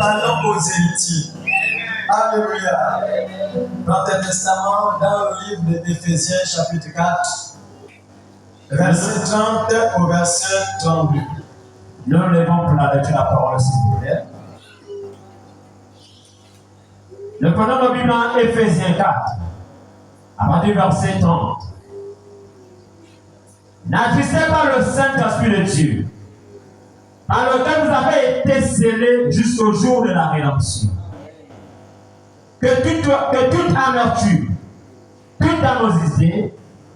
parlons aux héritiers. Alléluia. Dans le Testament, dans le livre d'Éphésiens, chapitre 4, verset 30 au verset 32. Nous nous levons pour la lecture de la parole, s'il vous plaît. Nous prenons nos Bibles dans Éphésiens 4, à partir du verset 30. N'agissez pas le Saint-Esprit de Dieu, par lequel vous avez été scellés jusqu'au jour de la rédemption. Que toute amertume, toute animosité,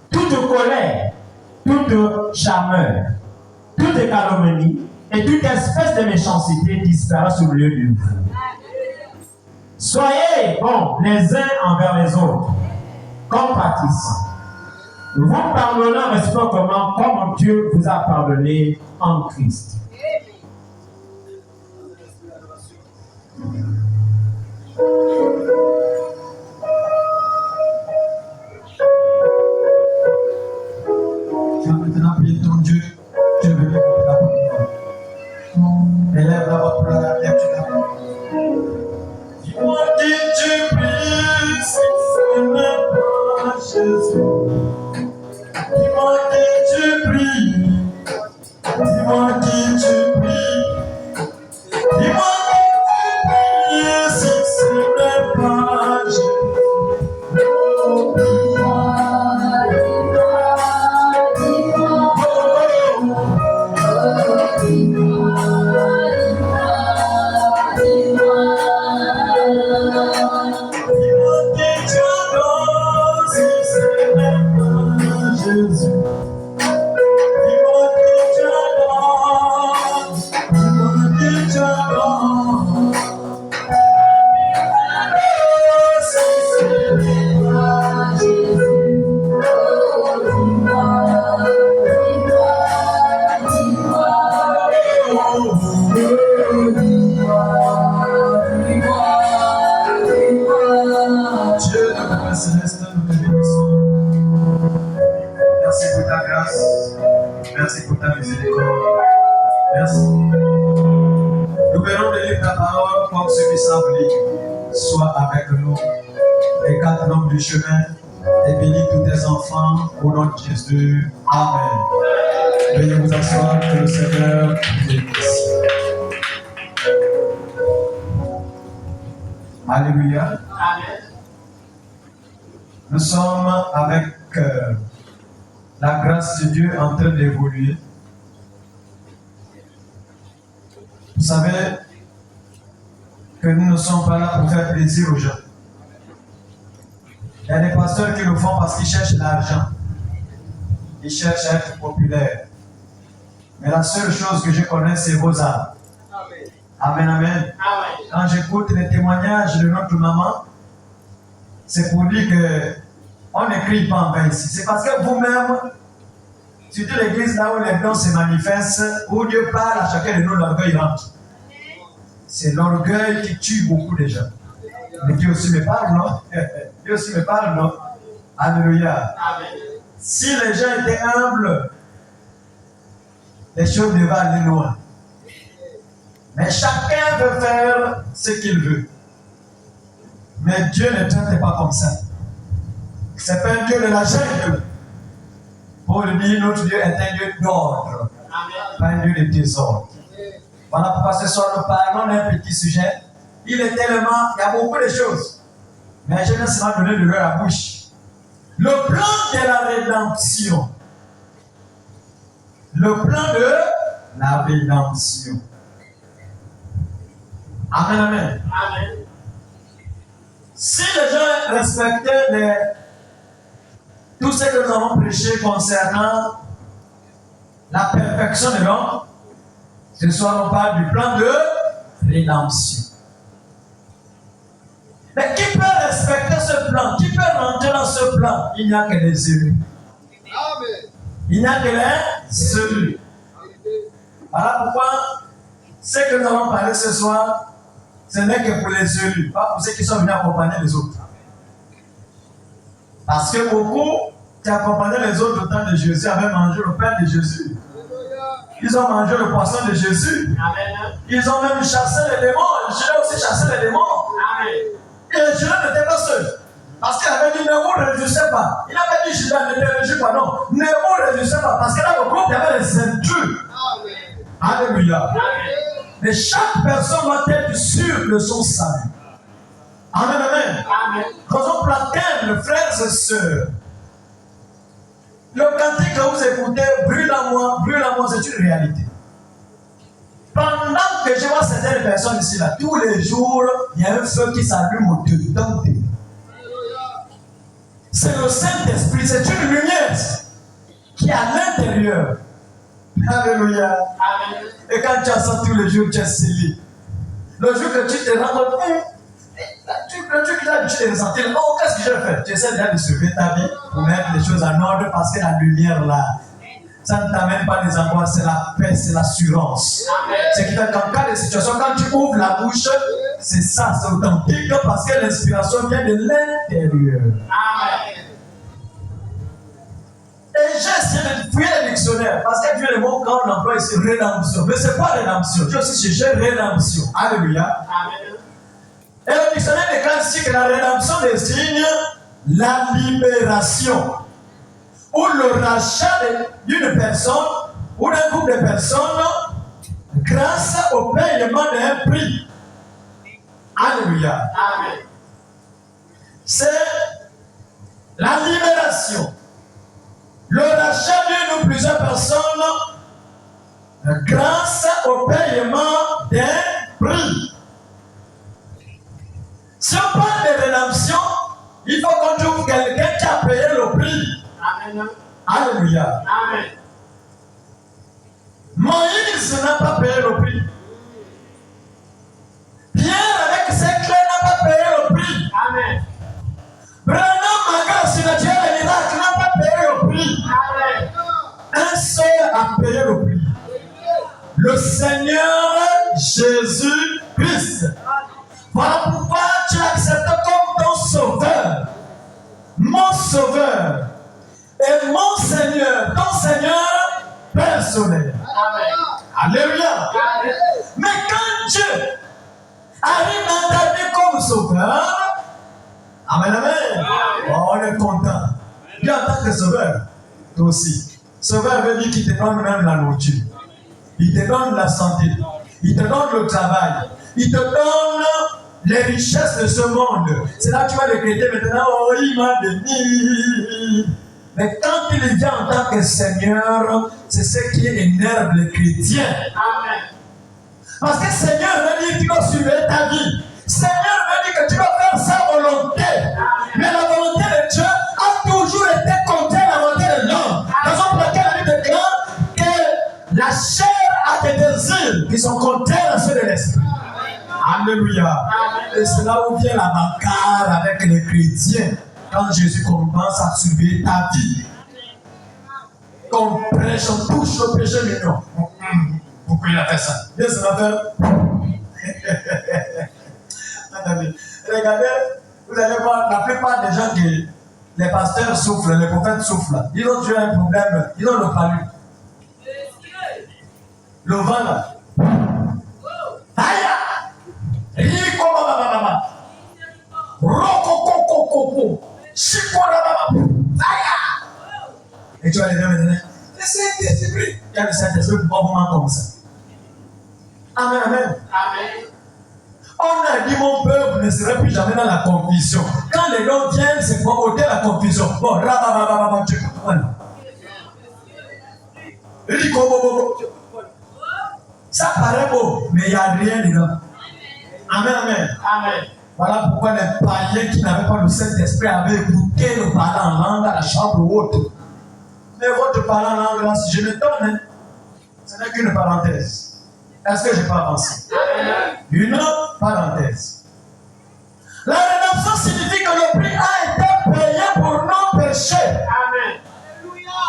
toute colère, toute charmeur, toute calomnie et toute espèce de méchanceté disparaissent au milieu de vous. Soyez bons les uns envers les autres, compatissants. Vous pardonnez réciproquement comme Dieu vous a pardonné en Christ. Tu vas maintenant prier ton Dieu. Je veux dire la parole. Élève la voix pour la lecture de la parole. Dis-moi qui tu pries, si ce n'est pas Jésus. Dis-moi qui tu pries. Dis-moi qui tu pries. Dis-moi qui tu pries, si ce n'est pas Jésus. Oh, dis-moi. Merci pour ta miséricorde. Merci. Nous verrons de lire ta parole comme ceux qui savent lire. Sois avec nous. Écarte l'homme du chemin et bénis tous tes enfants au nom de Jésus. Amen. Veuillez vous asseoir, que le Seigneur vous bénisse. Alléluia. Amen. Nous sommes avec la grâce de Dieu en train d'évoluer. Vous savez que nous ne sommes pas là pour faire plaisir aux gens. Il y a des pasteurs qui le font parce qu'ils cherchent l'argent. Ils cherchent à être populaires. Mais la seule chose que je connais, c'est vos âmes. Amen, amen. Amen. Quand j'écoute les témoignages de notre maman, c'est pour dire que on n'écrit pas en vain ici. C'est parce que vous-même, surtout l'église là où les dons se manifestent, où Dieu parle à chacun de nous, l'orgueil rentre. C'est l'orgueil qui tue beaucoup de gens. Mais Dieu aussi me parle, non? Dieu aussi me parle, non? Alléluia. Amen. Si les gens étaient humbles, les choses devaient aller loin. Mais chacun veut faire ce qu'il veut. Mais Dieu ne traite pas comme ça. C'est pas un Dieu de la jungle. Pour le dire, notre Dieu est un Dieu d'ordre, pas un Dieu de désordre. Voilà pourquoi ce soir nous parlons d'un petit sujet. Il y a beaucoup de choses. Mais je vais seulement donner de l'eau à la bouche. Le plan de la rédemption. Le plan de la rédemption. Amen, amen. Amen. Si les gens respectaient tout ce que nous avons prêché concernant la perfection de l'homme, ce soir on parle du plan de rédemption. Mais qui peut respecter ce plan? Qui peut rentrer dans ce plan? Il n'y a que les élus. Amen. Il n'y a que les élus. Voilà pourquoi ce que nous allons parler ce soir, ce n'est que pour les élus, pas pour ceux qui sont venus accompagner les autres. Parce que beaucoup qui accompagnaient les autres au temps de Jésus avaient mangé le pain de Jésus. Ils ont mangé le poisson de Jésus. Amen. Ils ont même chassé les démons. Jésus a aussi chassé les démons. Amen. Et Jésus n'était pas seul. Parce qu'il avait dit ne vous réjouissez pas. Il avait dit Jésus ne te réjouis pas. Non, ne vous réjouissez pas. Parce que dans le groupe, il y avait les intrus. Alléluia. Amen. Mais chaque personne doit être sûre de son salut. Amen, amen. Amen. Raison pour laquelle, frères et sœurs, le cantique que vous écoutez, brûle en moi, c'est une réalité. Pendant que je vois certaines personnes ici, là, tous les jours, il y a un feu qui s'allume au-dedans d'eux. C'est le Saint-Esprit, c'est une lumière qui est à l'intérieur. Alléluia. Amen. Et quand tu as ça tous les jours, tu es scellé. Le jour que tu te rends compte, le truc là, tu te ressentis, oh, qu'est-ce que je vais faire? Tu essaies déjà de sauver ta vie pour mettre les choses en ordre parce que la lumière là, ça ne t'amène pas des angoisses, c'est la paix, c'est l'assurance. C'est que dans cas de situation, quand tu ouvres la bouche, c'est ça, c'est authentique parce que l'inspiration vient de l'intérieur. Amen. Et j'ai essayé de fouiller les dictionnaires parce que Dieu le mot quand on emploie ici rédemption. Mais c'est pas rédemption. J'ai aussi cherché rédemption. Alléluia. Amen. Et le dictionnaire déclare ici que la rédemption désigne la libération ou le rachat d'une personne ou d'un groupe de personnes grâce au paiement d'un prix. Alléluia. Amen. C'est la libération. Le rachat d'une ou plusieurs personnes grâce au paiement d'un prix. Si on parle de rédemption, il faut qu'on trouve quelqu'un qui a payé le prix. Amen. Alléluia. Amen. Moïse n'a pas payé le prix. Pierre avec ses clés n'a pas payé le prix. Amen. Branham Maga, si le Dieu de l'Irak n'a pas payé le prix. Amen. Un seul a payé le prix. Le Seigneur Jésus-Christ. Voilà pourquoi tu l'acceptes comme ton sauveur. Mon sauveur. Et mon Seigneur, ton Seigneur personnel. Amen. Alléluia. Amen. Mais quand Dieu arrive dans ta vie comme sauveur, amen, amen. Oh, on est content. Dieu en tant que sauveur, toi aussi. Sauveur veut dire qu'il te donne même la nourriture. Il te donne la santé. Il te donne le travail. Il te donne les richesses de ce monde. C'est là que tu vas décréter maintenant, oh, il m'a béni. Mais quand il vient en tant que Seigneur, c'est ce qui énerve les chrétiens. Amen. Parce que Seigneur veut dire que tu dois suivre ta vie. Seigneur veut dire que tu dois faire sa volonté. Mais la volonté de Dieu a toujours été contraire à la volonté de l'homme. Raison pour laquelle la Bible déclare que la chair a des désirs qui sont contraires à ceux de l'esprit. Alléluia. Et c'est là où vient la bagarre avec les chrétiens. Quand Jésus commence à surveiller ta vie. Quand on prêche, on touche le péché mignon. Pourquoi il a fait ça? Bien, ça va faire. Regardez, vous allez voir, la plupart des gens qui, les pasteurs souffrent, les prophètes souffrent. Ils ont toujours un problème, ils ont le palu. Le vent là. Aïe! Rico baba. Roko koko koko. Chico baba. Aïe! Et tu vas les dire maintenant, le Saint-Esprit. Il y a le Saint-Esprit pour pas vraiment comme ça. Amen, amen. Amen. On a dit mon peuple ne serait plus jamais dans la confusion. Quand les dons viennent, c'est pour ôter la confusion. Bon, rabababababa, tu comprends. Ça paraît beau, mais il n'y a rien dedans. Amen, amen. Amen. Voilà pourquoi les païens qui n'avaient pas le Saint-Esprit avaient écouté le parler en langue à la chambre haute. Mais votre parler en langue là, si je le donne, hein, ce n'est qu'une parenthèse. Est-ce que je peux avancer? Une parenthèse. La rédemption signifie que le prix a été payé pour nos péchés. Amen.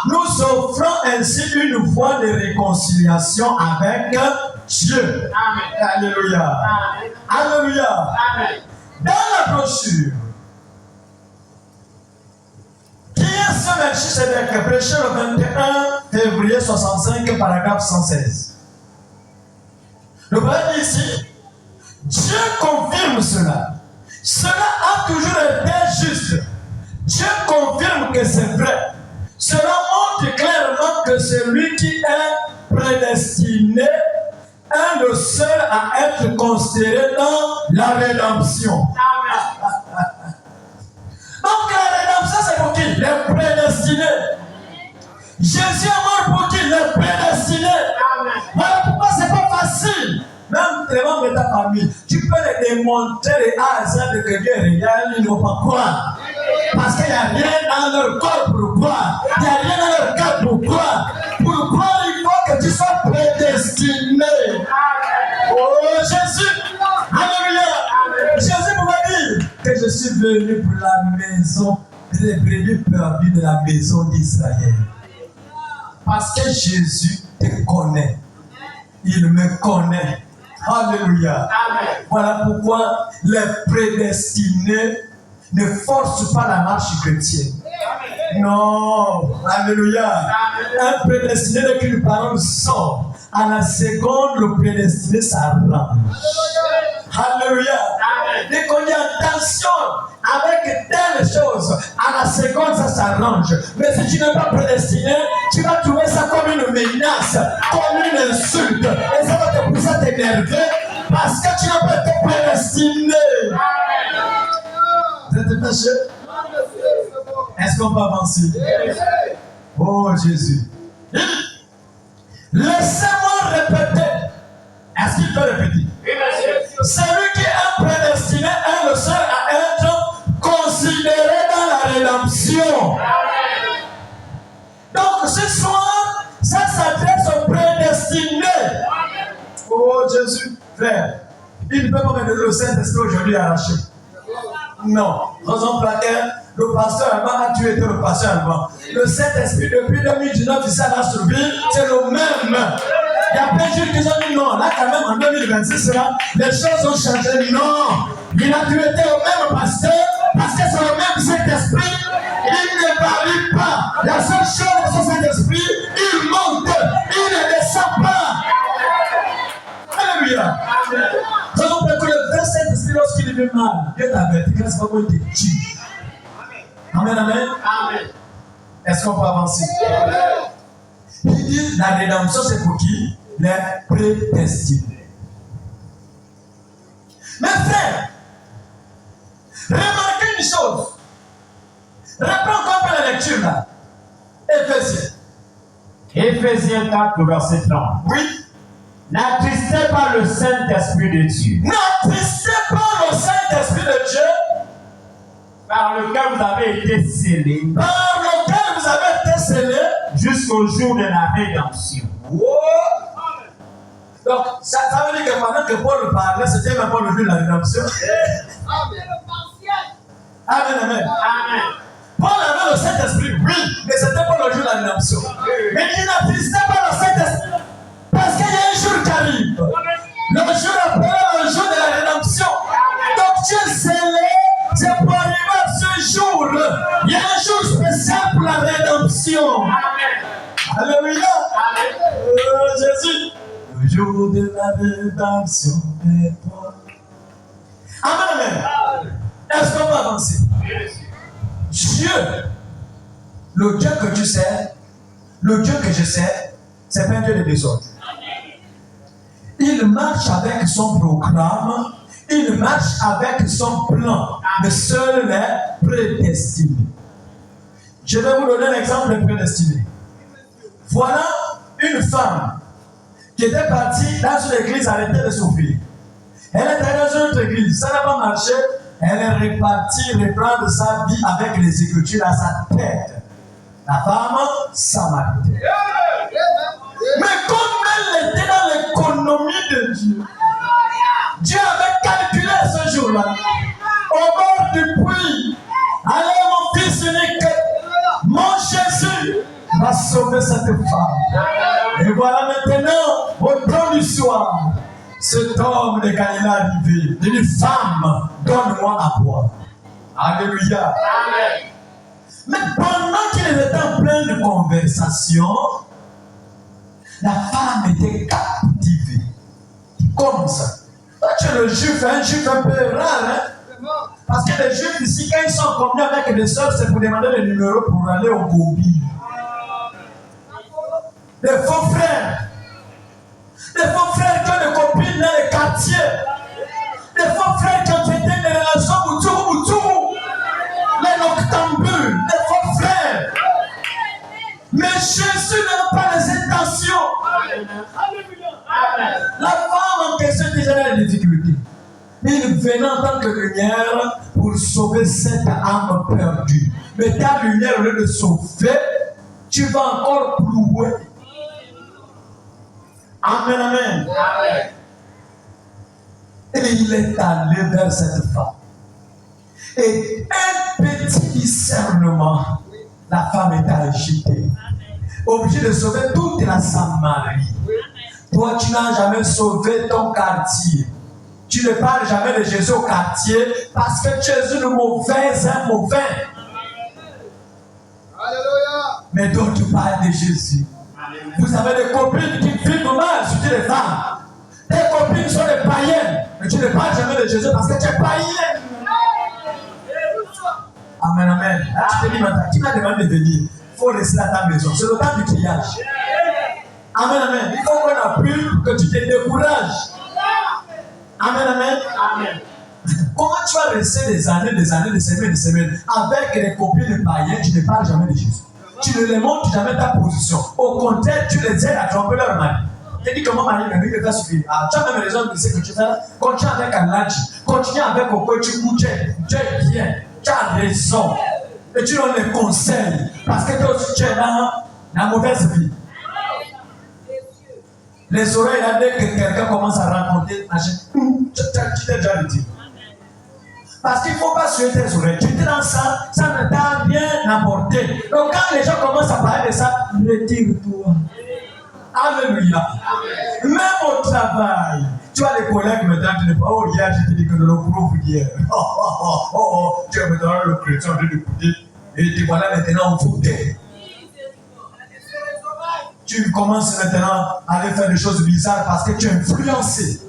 Nous offrons ainsi une voie de réconciliation avec Dieu. Amen. Alléluia. Amen. Alléluia. Amen. Dans la brochure qui Bien ce Melchisedec, prêché le 21 février 65, paragraphe 116. Le Bible dit ici, Dieu confirme cela. Cela a toujours été juste. Dieu confirme que c'est vrai. Cela montre clairement que celui qui est prédestiné est le seul à être considéré dans la rédemption. Donc la rédemption, c'est pour qui? Les prédestinés. Jésus est mort pour qui? Les prédestinés. Voilà pourquoi c'est pas facile. Même les membres de ta famille, tu peux les démontrer les A à Z de que Dieu est réel, ils ne vont pas croire. Parce qu'il n'y a rien dans leur corps pour croire. Il n'y a rien dans leur cœur pour croire. Pour croire, il faut que tu sois prédestiné. Oh Jésus! Alléluia! Jésus pouvait dire que je suis venu pour la maison, les brebis perdues de la maison d'Israël. Parce que Jésus te connaît. Il me connaît. Alléluia. Amen. Voilà pourquoi les prédestinés ne forcent pas la marche chrétienne. Amen. Non. Alléluia. Amen. Un prédestiné dès qu'une parole sort, à la seconde, le prédestiné s'arrange. Alléluia. Dès qu'on dit attention avec telle chose, à la seconde ça s'arrange. Mais si tu n'es pas prédestiné, tu vas trouver ça comme une menace, comme une insulte. Et ça va te pousser à t'énerver parce que tu n'as pas été prédestiné. Vous êtes fâché? Est-ce qu'on peut avancer? Oh Jésus. Laissez-moi répéter. Est-ce qu'il peut répéter? Celui qui est prédestiné est le seul à être considéré dans la rédemption. Donc ce soir, ça s'adresse aux prédestinés. Oh Jésus, frère, il ne peut pas me donner le Saint-Esprit aujourd'hui arraché. Non, raison pour laquelle le pasteur allemand a tué le pasteur allemand. Le Saint-Esprit depuis 2019 ici à la survie, c'est le même. Il y a plein de gens qui ont dit non. Là, quand même, en 2026, là, les choses ont changé. Non. Il a tué le même pasteur parce que c'est le même Saint-Esprit. Il ne varie pas. La seule chose de ce Saint-Esprit, il monte. Il ne descend pas. Alléluia. Raison pour laquelle le vrai Saint-Esprit, lorsqu'il est mal, Dieu t'avertit que c'est pas moi qui te tue. Amen, amen. Amen. Est-ce qu'on peut avancer? Il dit la rédemption, c'est pour qui? Les prédestinés. Mes frères, remarquez une chose. Reprends encore la lecture là. Éphésiens. Éphésiens 4, verset 30. Oui. N'attristez pas le Saint-Esprit de Dieu. N'attristez pas le Saint-Esprit de Dieu. Par lequel vous avez été scellés. Par lequel vous avez été scellés. Jusqu'au jour de la rédemption. Wow. Donc, ça veut dire que pendant que Paul parlait, c'était même pas le jour de la rédemption. Amen, amen. Amen. Paul avait le Saint-Esprit, oui, mais c'était pas le jour de la rédemption. Mais il n'attristait pas le Saint-Esprit. Parce qu'il y a un jour qui arrive. Le jour après, le jour de la rédemption. Donc, Dieu est scellé, c'est pour arriver à ce jour. Il y a un jour spécial pour la rédemption. Alléluia. Jésus. Le jour de la rédemption est toi. Amen, amen. Est-ce qu'on va avancer? Dieu, le Dieu que tu sais, le Dieu que je sais, c'est pas un Dieu de désordre. Il marche avec son programme, il marche avec son plan, mais seul les prédestinés. Je vais vous donner l'exemple des prédestinés. Voilà une femme qui était partie dans une église arrêtée de souffrir. Elle était dans une autre église, ça n'a pas marché. Elle est repartie reprendre sa vie avec les Écritures à sa tête. La femme samaritaine. Mais comme elle était dans l'économie de Dieu, Dieu avait calculé ce jour-là. Au bord du puits, allez mon fils unique, mon Jésus va sauver cette femme. Et voilà maintenant, au temps du soir, cet homme de Galilée est arrivé. Il dit, femme, donne-moi à boire. Alléluia. Amen. Mais pendant qu'il était en pleine conversation, la femme était captivée. Comme ça. Toi, tu es le juif, un juif un peu rare, hein? Parce que les juifs ici, quand ils sont en communion avec les sœurs, c'est pour demander le numéro pour aller au Gobi. Les faux frères. Les faux frères qui ont des copines dans les quartiers. Les faux frères qui ont été des relations Moutourou. Les noctambules. Les faux frères. Mais Jésus n'a pas les intentions. La femme en question déjà dans les difficultés. Il venait en tant que lumière pour sauver cette âme perdue. Mais ta lumière, au lieu de sauver, tu vas encore plus loin. Amen, amen. Amen. Et il est allé vers cette femme. Et un petit discernement, la femme est agitée. Obligée de sauver toute la Samarie. Toi, tu n'as jamais sauvé ton quartier. Tu ne parles jamais de Jésus au quartier parce que tu es une mauvaise, un mauvais. Alléluia. Mais d'autres parlent de Jésus. Vous avez des copines qui vivent mal sur les femmes. Tes copines sont des païennes. Mais tu ne parles jamais de Jésus parce que tu es païen. Amen, amen. Là, tu te dis maintenant, qui m'a demandé de venir? Il faut rester à ta maison. C'est le temps du triage. Amen, amen. Il faut qu'on appuie pour que tu te décourages. Amen, amen. Amen. Comment tu vas rester des années, des semaines avec les copines païennes, tu ne parles jamais de Jésus. Tu ne les montres jamais ta position. Au contraire, tu les aides à tromper leur mari. Tu dis comment Marie ne va suffire. Tu as même raison de dire que tu fais. Continue avec Alaji. Continue avec Oko. Tu es bien. Tu as raison. Et tu donnes les conseils. Parce que toi aussi tu es dans la mauvaise vie. Les oreilles, là, dès que quelqu'un commence à raconter, tu t'es déjà dit. Parce qu'il ne faut pas suivre tes oreilles. Tu es dans ça, ça ne t'a rien apporté. Donc quand les gens commencent à parler de ça, retire-toi. Alléluia. Même au travail, tu as les collègues qui me disent, oh, hier, je t'ai dit que le pauvre hier. Tu es maintenant le chrétien en train d'écouter. Et te voilà maintenant au fauteuil. Tu commences maintenant à aller faire des choses bizarres parce que tu es influencé.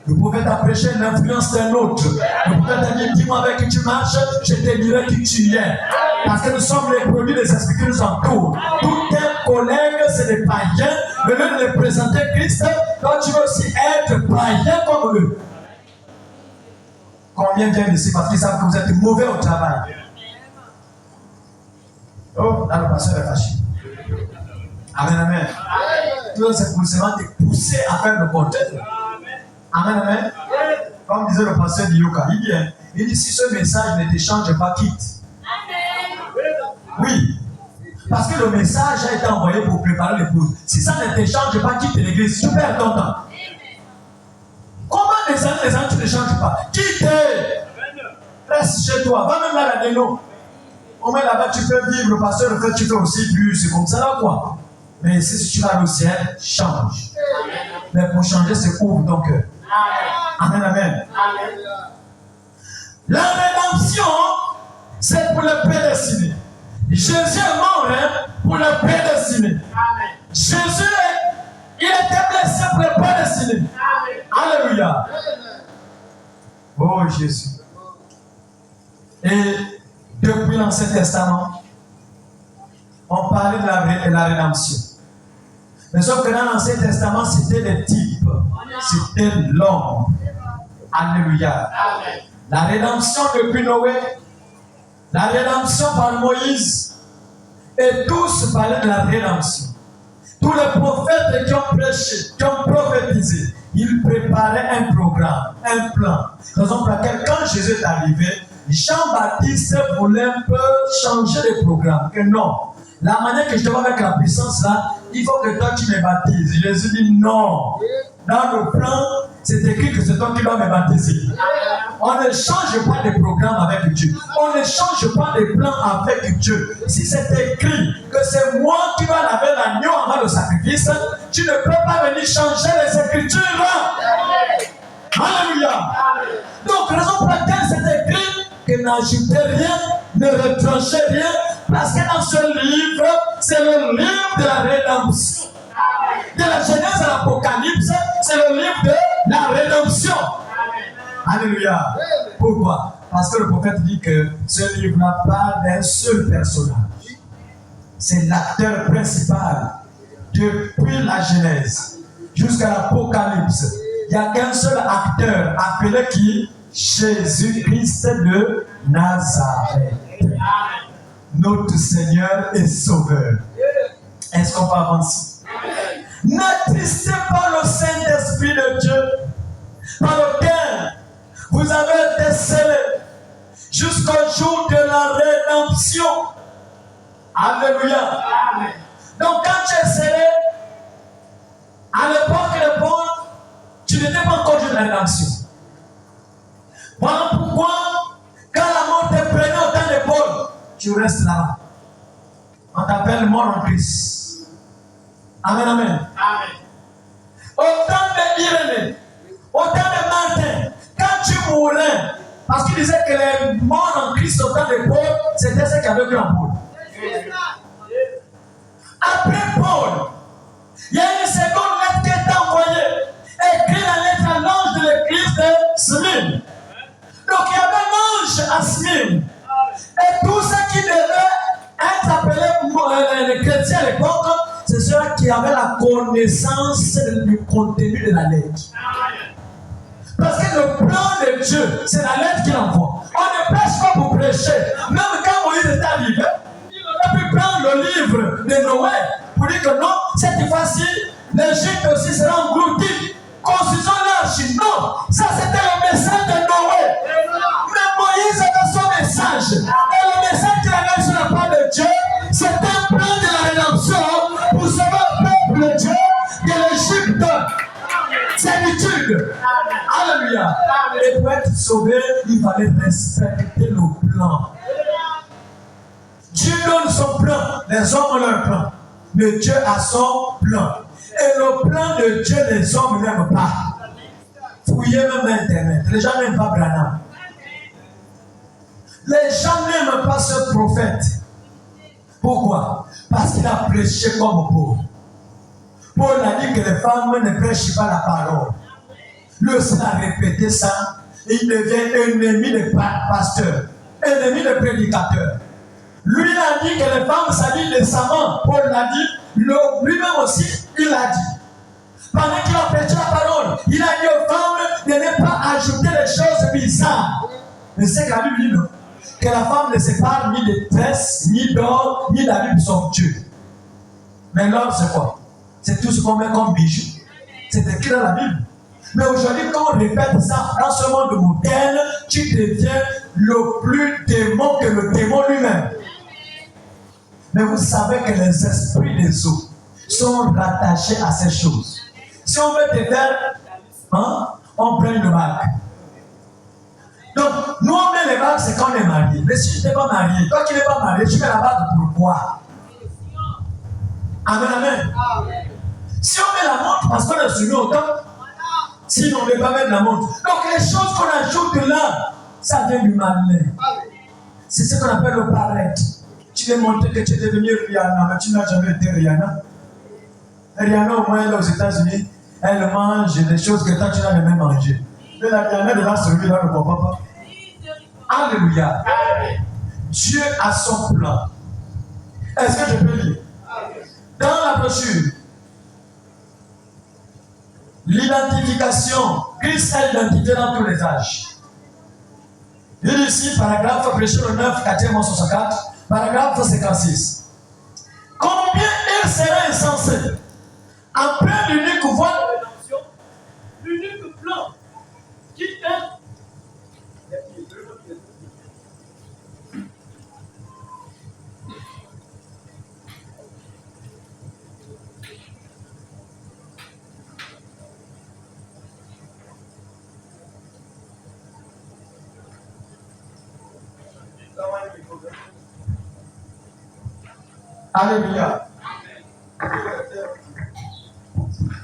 Le prophète a prêché l'influence d'un autre. Le prophète a dit, dis-moi avec qui tu marches, je te dirai qui tu es. Parce que nous sommes les produits des esprits qui nous entourent. Tous tes collègues, c'est des païens. Mais lieu de les présenter Christ, toi tu veux aussi être païen comme eux. Combien viennent ici parce qu'ils savent que vous êtes mauvais au travail? Oh, là le pasteur est fâché. Amen, amen. Tout c'est pour seulement te pousser à faire le contraire. Amen, amen. Comme disait le pasteur Dioka, il dit si ce message ne te change pas, quitte. Oui. Parce que le message a été envoyé pour préparer l'épouse. Si ça ne te change pas, quitte l'église. Tu perds ton temps. Comment les ans tu ne changes pas? Quitte. Reste chez toi. Va même là à la déno. Au moins là-bas, tu peux vivre. Le pasteur le fait, tu fais aussi plus. C'est comme ça là quoi. Mais si tu vas au ciel, change. Mais pour changer, c'est ouvre ton cœur. Amen, amen. Amen. La rédemption, c'est pour le prédestiné. Jésus est mort pour le prédestiné. Jésus, il était blessé pour le prédestiné. Alléluia. Oh Jésus. Et depuis l'Ancien Testament, on parlait de la rédemption. Mais sauf que dans l'Ancien Testament, c'était les types. C'était l'homme. Alléluia. Amen. La rédemption depuis Noé, la rédemption par Moïse, et tous parlaient de la rédemption. Tous les prophètes qui ont prêché, qui ont prophétisé, ils préparaient un programme, un plan. Raison pour laquelle, quand Jésus est arrivé, Jean-Baptiste voulait un peu changer le programme. Que non. La manière que je te vois avec la puissance là, il faut que toi tu me baptises. Jésus dit non. Dans le plan, c'est écrit que c'est toi qui dois me baptiser. On ne change pas de programme avec Dieu. On ne change pas de plan avec Dieu. Si c'est écrit que c'est moi qui dois laver l'agneau avant le sacrifice, tu ne peux pas venir changer les écritures. Alléluia. Donc, raison pour laquelle c'est écrit que n'ajoutez rien, ne retranchez rien, Parce que dans ce livre, c'est le livre de la rédemption. De la Genèse à l'Apocalypse, c'est le livre de la rédemption. Alléluia. Pourquoi? Parce que le prophète dit que ce livre n'a pas d'un seul personnage. C'est l'acteur principal depuis la Genèse jusqu'à l'Apocalypse. Il n'y a qu'un seul acteur appelé qui? Jésus-Christ de Nazareth. Notre Seigneur et Sauveur. Est-ce qu'on peut avancer? N'attristez pas le Saint-Esprit de Dieu par lequel vous avez été scellés jusqu'au jour de la rédemption. Alléluia. Donc quand tu es scellé, à l'époque de Paul, tu n'étais pas encore de la rédemption. Voilà pourquoi, quand la mort te prenait au temps de Paul, tu restes là. On t'appelle mort en Christ. Amen, amen. Amen. Au temps de Irénée, au temps de Martin, quand tu mourais, parce qu'il disait que les morts en Christ au temps de Paul, c'était ce qu'il y avait vu en Paul. Après Paul, il y a une seconde lettre qui est envoyée, écrite la lettre à l'ange de l'église de Smyrne. Donc il y avait un ange à Smyrne. Et tous ceux qui devaient être appelés les chrétiens à l'époque, c'est ceux qui avaient la connaissance du contenu de la lettre. Parce que le plan de Dieu, c'est la lettre qu'il envoie. On ne prêche pas pour prêcher. Même quand Moïse est arrivé, il aurait pu prendre le livre de Noé pour dire que non, cette fois-ci, l'Égypte aussi sera engloutie. Construisons l'arche. Non, ça c'était le message de Noé. Mais Moïse avait son message. Et le message qu'il avait sur la part de Dieu, c'était un plan de la rédemption pour sauver le peuple de Dieu de l'Égypte. Servitude. Alléluia. Et pour être sauvé, il fallait respecter le plan. Dieu donne son plan, les hommes ont leur plan. Mais Dieu a son plan. Et le plan de Dieu, les hommes n'aiment pas. Fouillez même Internet. Les gens n'aiment pas Branham. Les gens n'aiment pas ce prophète. Pourquoi? Parce qu'il a prêché comme Paul. Paul a dit que les femmes ne prêchent pas la parole. Lui aussi a répété ça. Et il devient ennemi des pasteurs, ennemi des prédicateurs. Lui a dit que les femmes s'habillent décemment. Paul l'a dit. Lui-même aussi, il l'a dit. Pendant qu'il a prêché la parole, il a dit aux femmes de ne pas ajouter des choses bizarres. Mais c'est que la Bible dit non. Que la femme ne sépare ni de tresse, ni d'or, ni d'habits de son Dieu. Mais l'or, c'est quoi? C'est tout ce qu'on met comme bijou. C'est écrit dans la Bible. Mais aujourd'hui, quand on répète ça, dans ce monde moderne, tu deviens le plus démon que le démon lui-même. Mais vous savez que les esprits des eaux sont rattachés à ces choses. Si on veut te faire, on prend une bague. Donc, nous on met les bagues, c'est quand on est marié. Mais si tu n'es pas marié, toi qui n'es pas marié, tu mets la bague pour quoi? Amen, amen. Si on met la montre parce qu'on est soumis au temps, sinon on ne veut pas mettre la montre. Donc les choses qu'on ajoute là, ça vient du malin. C'est ce qu'on appelle le paraître. Tu veux montrer que tu es devenu Rihanna, mais tu n'as jamais été Rihanna. Rihanna, au moins, elle est aux États-Unis, elle mange des choses que toi, tu n'as jamais mangé. Mais la Rihanna de là, celui-là ne comprend pas. Alléluia. Dieu a son plan. Est-ce que je peux lire? Dans la brochure, l'identification, Christ a l'identité dans tous les âges. Il dit ici, paragraphe, prêché le 9, 4e 64, paragraphe 56. Combien il serait insensé, après l'unique voie de rédemption, l'unique plan qui est. Alléluia. Il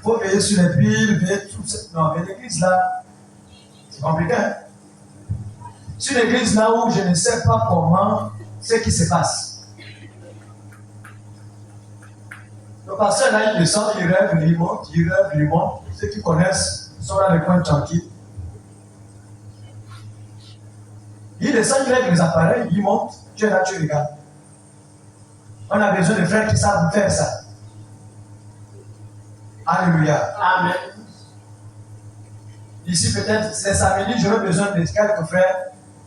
faut veiller sur les piles, veiller tout ça. Non, mais l'église là, c'est compliqué. Hein? Sur l'église là où je ne sais pas comment ce qui se passe. Le pasteur là, il descend, il rêve, il monte, il rêve, il monte. Ceux qui connaissent sont dans les coins tranquilles. Il descend, il règle les appareils, il monte, tu es là, tu regardes. On a besoin de frères qui savent faire ça. Alléluia. Amen. Ici, peut-être, c'est samedi, j'aurai besoin de quelques frères,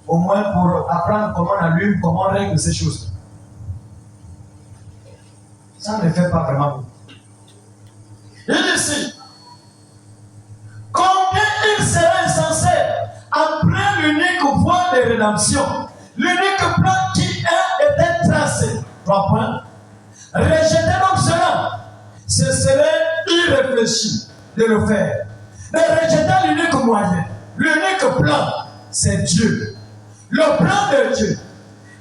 au moins pour apprendre comment on allume, comment on règle ces choses. Ça ne fait pas vraiment beaucoup. Il dit ici, combien il serait insensé après l'unique voie de rédemption, l'unique plan qui a été tracé. 3 points. Rejeter donc cela, ce serait irréfléchi de le faire. Mais rejeter l'unique moyen, l'unique plan, c'est Dieu. Le plan de Dieu.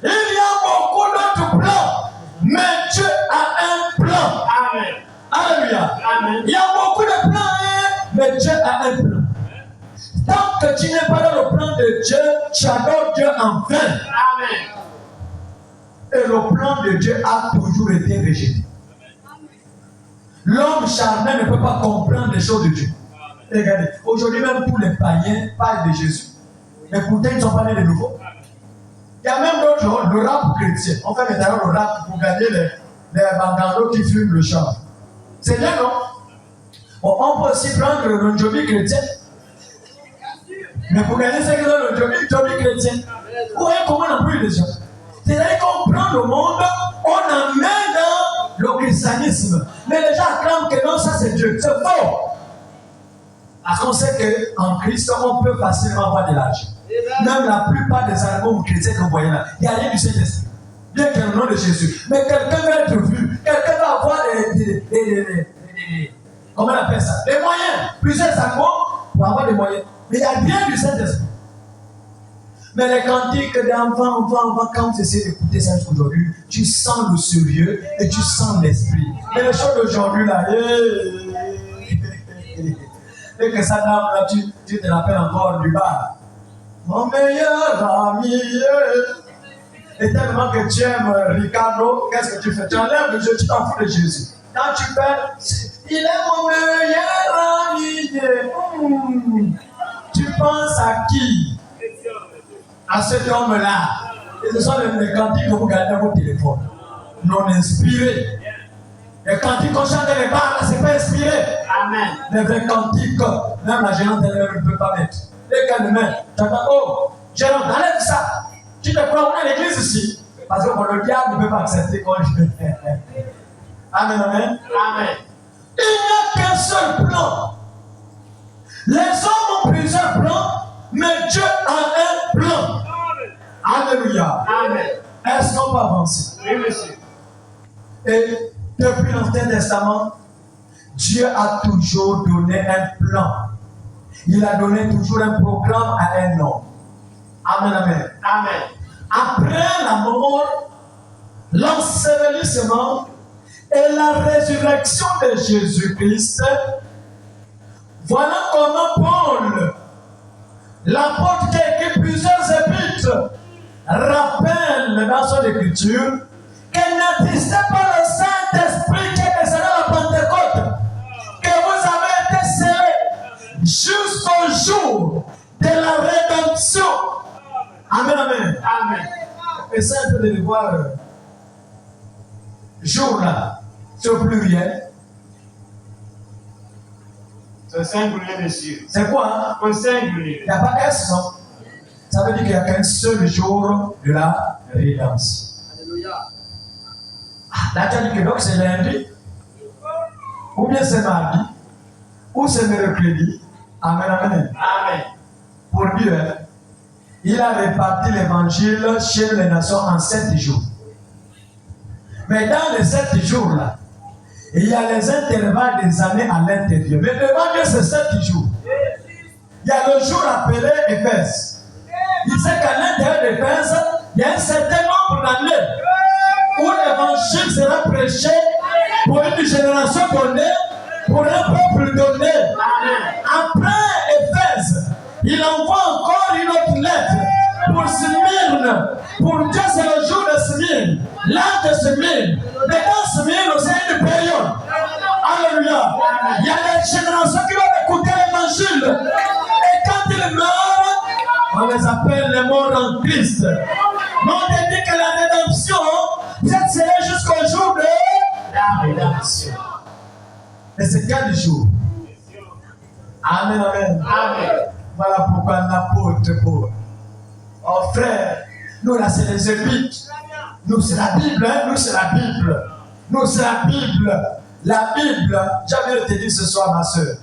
Il y a beaucoup d'autres plans, mais Dieu a un plan. Amen. Alléluia. Amen. Il y a beaucoup de plans, mais Dieu a un plan. Tant que tu n'es pas dans le plan de Dieu, tu adores Dieu en vain. Amen. Et le plan de Dieu a toujours été rejeté. L'homme charnel ne peut pas comprendre les choses de Dieu. Regardez, aujourd'hui même tous les païens parlent de Jésus. Mais pourtant ils ne sont pas nés de nouveau. Il y a même d'autres gens, le rap chrétien. On fait maintenant le rap pour gagner les bandandos qui fument le champ. C'est bien, non? Bon, on peut aussi prendre le jobi chrétien. Mais pour gagner ce qui est le jobi chrétien, vous voyez comment on a pris les gens. C'est-à-dire qu'on prend le monde, on amène dans le christianisme. Mais les gens acclament que non, ça c'est Dieu. C'est faux. Parce qu'on sait qu'en Christ, on peut facilement avoir de l'argent. Même la plupart des albums chrétiens que vous voyez là, il n'y a rien du Saint-Esprit. Bien qu'il y ait le nom de Jésus. Mais quelqu'un va être vu. Quelqu'un va avoir comment on appelle ça? Des moyens. Plusieurs albums pour avoir des moyens. Mais il n'y a rien du Saint-Esprit. Mais les cantiques d'enfants, quand tu essaies d'écouter ça jusqu'aujourd'hui, tu sens le sérieux et tu sens l'esprit. Mais les choses d'aujourd'hui là, et que ça dame là, tu te rappelles encore du bas. Mon meilleur ami. Et tellement que tu aimes Ricardo, qu'est-ce que tu fais? Tu enlèves le jeu, tu t'en fous de Jésus. Quand tu fais, il est mon meilleur ami. Tu penses à qui? À cet homme-là. Et ce sont les cantiques que vous gardez dans votre téléphone. Non inspirés. Les cantiques qu'on chante dans les bars, c'est pas inspiré. Amen. Les vrais cantiques, même la gérante elle ne peut pas mettre. Dès qu'elle le met, tu attends, oh, gérante, enlève ça. Tu te crois, on est à l'église ici. Parce que le diable ne peut pas accepter quand je fais. Amen, amen. Amen. Il n'y a qu'un seul plan. Les hommes ont plusieurs plans, mais Dieu a un plan. Alléluia. Amen. Est-ce qu'on peut avancer? Oui, monsieur. Et depuis l'Ancien Testament, Dieu a toujours donné un plan. Il a donné toujours un programme à un homme. Amen, amen. Amen. Après la mort, l'ensevelissement et la résurrection de Jésus-Christ, voilà comment Paul, l'apôtre qui a écrit plusieurs épîtres, rappelle dans son écriture qu'il n'existait pas le Saint-Esprit qui est descendu à la Pentecôte, que vous avez été scellés jusqu'au jour de la rédemption. Amen, amen. Amen. Essayez un peu de le voir. Jour là, c'est au pluriel. C'est singulier, monsieur. C'est quoi? C'est singulier. Il n'y a pas S, non? Ça veut dire qu'il n'y a qu'un seul jour de la rédemption. Alléluia. Là, tu as dit que donc c'est lundi, ou bien c'est mardi, ou c'est mercredi. Amen, amen. Amen. Pour Dieu, il a réparti l'évangile chez les nations en 7 jours. Mais dans les 7 jours-là, il y a les intervalles des années à l'intérieur. Mais devant Dieu, c'est 7 jours. Il y a le jour appelé Éphèse. Il sait qu'à l'intérieur d'Éphèse, il y a un certain nombre d'années où l'évangile sera prêché pour une génération donnée, pour un peuple donné. Après Éphèse, il envoie encore une autre lettre pour Smyrne. Pour Dieu, c'est le jour de Smyrne. L'âge de Smyrne. Mais dans Smyrne, c'est une période. Alléluia. Il y a des générations qui vont écouter l'évangile. Et quand ils meurent, on les appelle les morts en Christ. Mais on te dit que la rédemption, peut-être serait jusqu'au jour de la rédemption. Et c'est quel jour? Amen, amen. Amen. Voilà pourquoi l'apôtre Paul. Oh frère, nous là c'est les épîtres. Nous c'est la Bible, hein? Nous c'est la Bible. Nous c'est la Bible. La Bible, j'avais te dire ce soir ma soeur,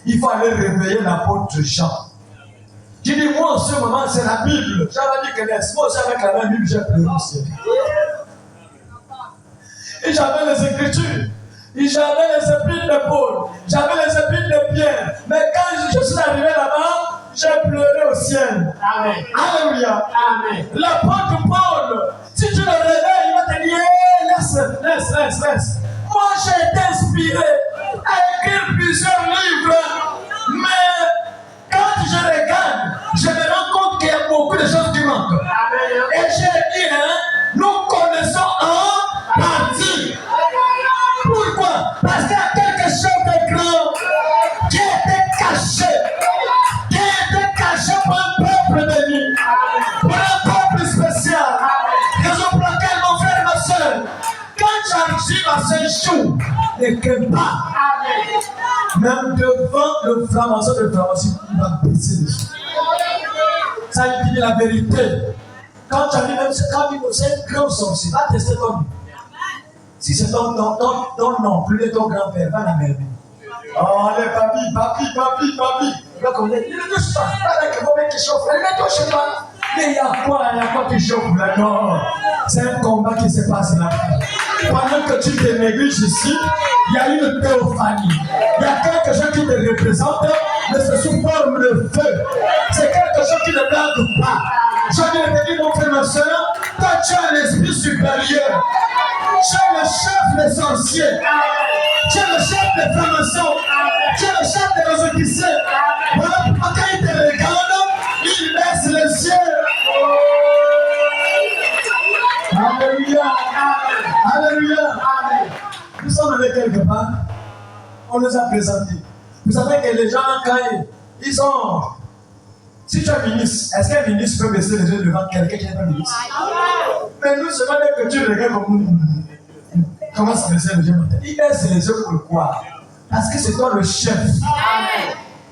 il faut aller réveiller l'apôtre Jean. Je dis moi en ce moment c'est la Bible. J'avais dit que moi aussi avec la même Bible j'ai pleuré aussi. Et j'avais les Écritures. Et j'avais les épîtres de Paul. J'avais les épîtres de Pierre. Mais quand je suis arrivé là-bas, j'ai pleuré au ciel. Amen. Alléluia. Amen. L'apôtre Paul, si tu le réveilles, il va te dire laisse. Moi j'ai été inspiré à écrire plusieurs livres. Mais quand je regarde, je me rends compte qu'il y a beaucoup de choses qui manquent. Amen. Et j'ai dit, nous connaissons en partie. Pourquoi? Parce qu'il y a quelque chose de grand qui a été caché. Qui a été caché pour un peuple béni. Pour un peuple spécial. Raison pour laquelle mon frère et ma soeur, quand j'arrive à ce jour, et que pas, même devant le franc-maçon de franc-maçon, il va baisser les yeux. Ça, il dit la vérité. Quand tu arrives, même quand il c'est un grand sorcier, va tester ton nom. Si c'est ton nom, plus de ton grand-père, va la merveille. Oh, allez, papi. Donc, on est, il ne touche pas. Pas avec vos mecs qui chauffent. Il ne touche pas. Mais il y a quoi qui chauffe là? Non. C'est un combat qui se passe là. Pendant que tu te négliges ici, il y a une théophanie. Il y a quelque chose qui te représente, mais c'est sous forme de feu. C'est quelque chose qui ne blague pas. Je viens de te dire, mon frère, ma soeur, toi tu as l'esprit supérieur. Tu es le chef des sorciers. Tu es le chef des francs-maçons. Tu es le chef des rosiciciens. Voilà pourquoi quand il te regarde, il baisse les yeux. Alléluia. Alléluia. Nous sommes allés quelque part. On nous a présentés. Vous savez que les gens, quand ils sont... Si tu es ministre, est-ce qu'un ministre peut baisser les yeux devant quelqu'un qui n'est pas ministre? Mais nous, c'est pas que tu regardes comme... Comment se baisser les yeux? Il baisse les yeux pourquoi? Parce que c'est toi le chef.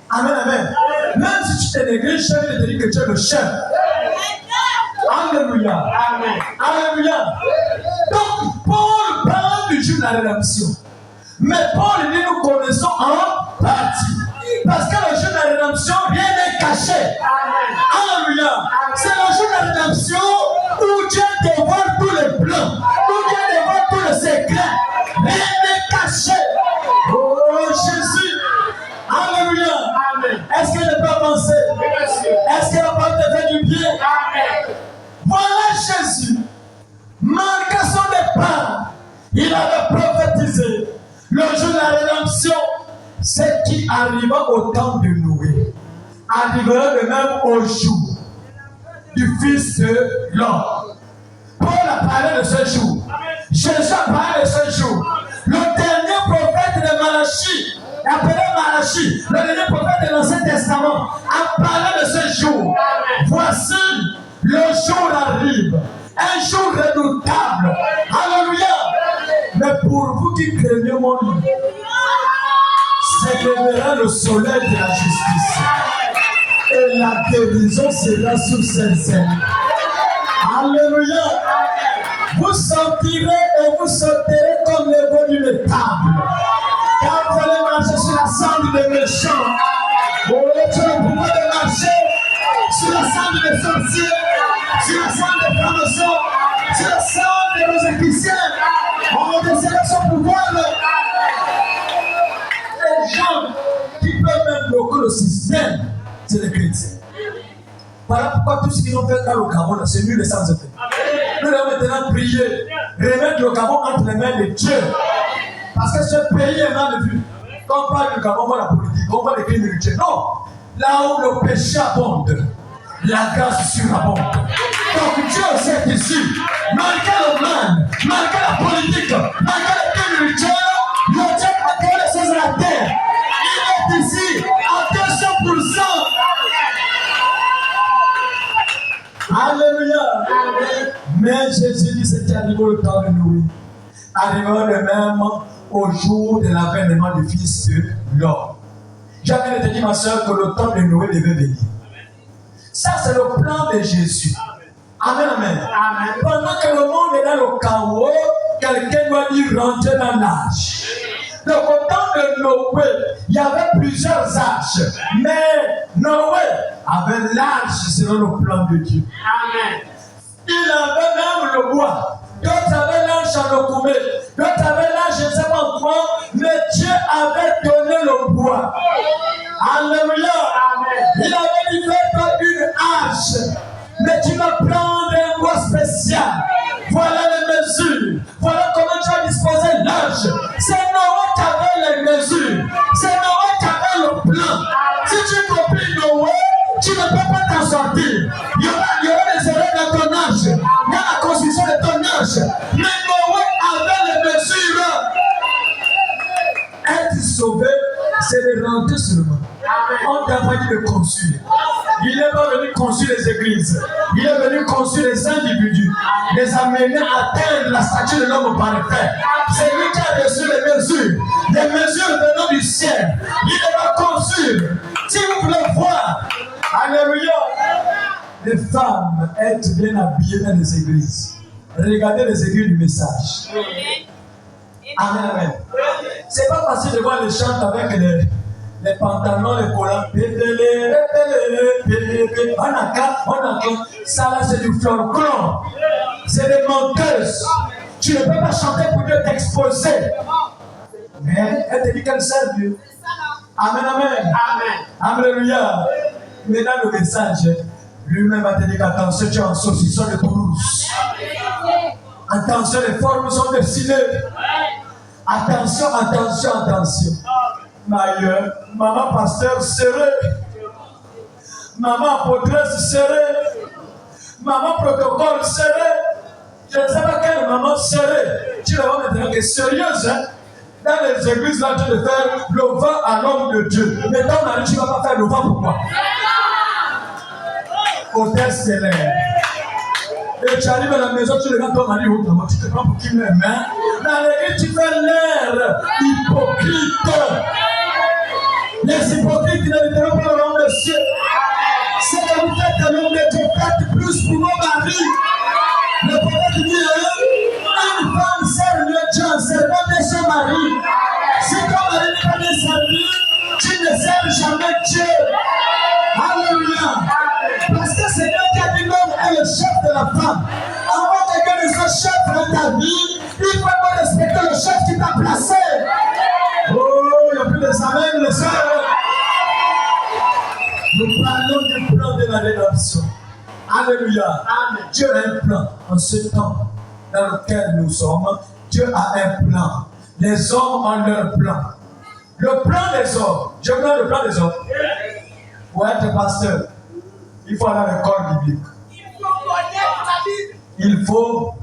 Amen. Même si tu te négliges, je vais te dire que tu es le chef. Alléluia. Alléluia. Donc, Paul parle du jour de la rédemption. Mais Paul dit nous connaissons en partie. Parce que le jour de la rédemption, rien n'est caché. Alléluia. C'est le jour de la rédemption où Dieu dévoile tous les plans, où Dieu dévoile tous les secrets. Rien n'est caché. Oh Jésus. Alléluia. Est-ce que je peux avancer? Est-ce que la parole te fait du bien? Voilà Jésus. Malgré son départ, il avait prophétisé le jour de la rédemption. Ce qui arriva au temps de Noé arrivera de même au jour du Fils de l'homme. Paul a parlé de ce jour. Jésus a parlé de ce jour. Le dernier prophète de Malachie, appelé Malachie, le dernier prophète de l'Ancien Testament, a parlé de ce jour. Voici, le jour arrive. Un jour redoutable. Alléluia. Mais pour vous qui craignez mon nom, s'élèvera le soleil de la justice. Et la guérison sera sur ses ailes. Alléluia. Vous sortirez et vous sauterez comme les veaux d'une table. Quand vous allez marcher sur la cendre des méchants, vous aurez le pouvoir de marcher sur la cendre des sorciers, sur la cendre des francs-maçons, sur la cendre des rosiciciens. On décède son pouvoir. Les gens qui peuvent même bloquer le système, c'est les chrétiens. Voilà pourquoi tout ce qu'ils ont fait dans le Gabon, c'est nul et sans effet. Nous devons maintenant prier, remettre le Gabon entre les mains de Dieu. Parce que ce pays est mal vu. Quand on parle du Gabon, on voit la politique, on voit les crimes rituels. Non, là où le péché abonde, la grâce surabonde. Donc Dieu s'est ici, malgré le mal, malgré la politique, malgré les pays militaires, le Dieu a créé les choses de la terre. Il est ici à 200%. Alléluia. Mais Jésus dit c'était arrivé au temps de Noé. Arrivant de même au jour de l'avènement du Fils de l'homme. J'avais te dit, ma soeur, que le temps de Noé devait venir. Ça, c'est le plan de Jésus. Amen, amen. Amen. Pendant que le monde est dans le chaos, quelqu'un doit y rentrer dans l'âge. Donc, au temps de Noé, il y avait plusieurs âges. Mais Noé avait l'âge selon le plan de Dieu. Amen. Il avait même le bois. D'autres avaient l'âge à le couper. D'autres avaient l'âge, je ne sais pas quoi. Mais Dieu avait donné le bois. Alléluia. Amen. Il avait dit fais-toi une hache. Mais tu vas prendre un bois spécial. Voilà les mesures. Voilà comment tu as disposé l'âge. C'est Noé qui avait les mesures. C'est Noé qui avait le plan. Si tu copies Noé, tu ne peux pas t'en sortir. Il y aura des erreurs dans ton âge, dans la construction de ton âge. Mais Noé avait les mesures. Être sauvé, c'est de rentrer seulement. On t'a pas dit de construire. Il n'est pas venu construire les églises. Il est venu construire les individus, les amener à atteindre la statue de l'homme parfait. C'est lui qui a reçu les mesures venant du ciel. Il va construire. Si vous voulez voir, alléluia, les femmes être bien habillées dans les églises. Regardez les églises du message. Amen, amen. C'est pas facile de voir les chantes avec les pantalons, les collants. Ça là, c'est du folklore. C'est des menteuses. Tu ne peux pas chanter pour Dieu t'exposer. Mais elle te dit qu'elle sert Dieu. Amen, amen. Amen. Alléluia. Mais dans le message, lui-même va te dire qu'attention, tu es en saucisson de Toulouse. Attention, les formes sont dessinées. Attention, attention, attention. Maman pasteur serré. Maman apôtresse serré. Maman protocole serré. Je ne sais pas quelle maman serrée. Tu vas maintenant que sérieuse, hein? Dans les églises, là, tu veux faire le vent à l'homme de Dieu. Mais ton mari, tu ne vas pas faire le vent pour moi. Hôtel stellaire. Et tu arrives à la maison, tu regardes ton mari, tu te prends pour qui même. Hein? Dans l'église, tu fais l'air hypocrite. Les hypocrites, ils ne viennent pas le nom de Dieu. C'est que vous faites le nom de Dieu, faites plus pour vos maris. Le prophète dit, une femme sert le Dieu en servant de son mari. Si ton mari n'est pas bien servi, tu ne sers jamais Dieu. Alléluia. Parce que c'est Dieu qui a dit l'homme est le chef de la femme. Avant que Dieu ne soit chef dans ta vie, il faut pas respecter le chef qui t'a placé. Oh, il n'y a plus de amen, les sœurs. Nous parlons du plan de la rédemption. Alléluia. Amen. Dieu a un plan en ce temps dans lequel nous sommes. Dieu a un plan. Les hommes ont leur plan. Le plan des hommes. Je prends le plan des hommes. Pour être pasteur, il faut aller à l'école biblique. Il faut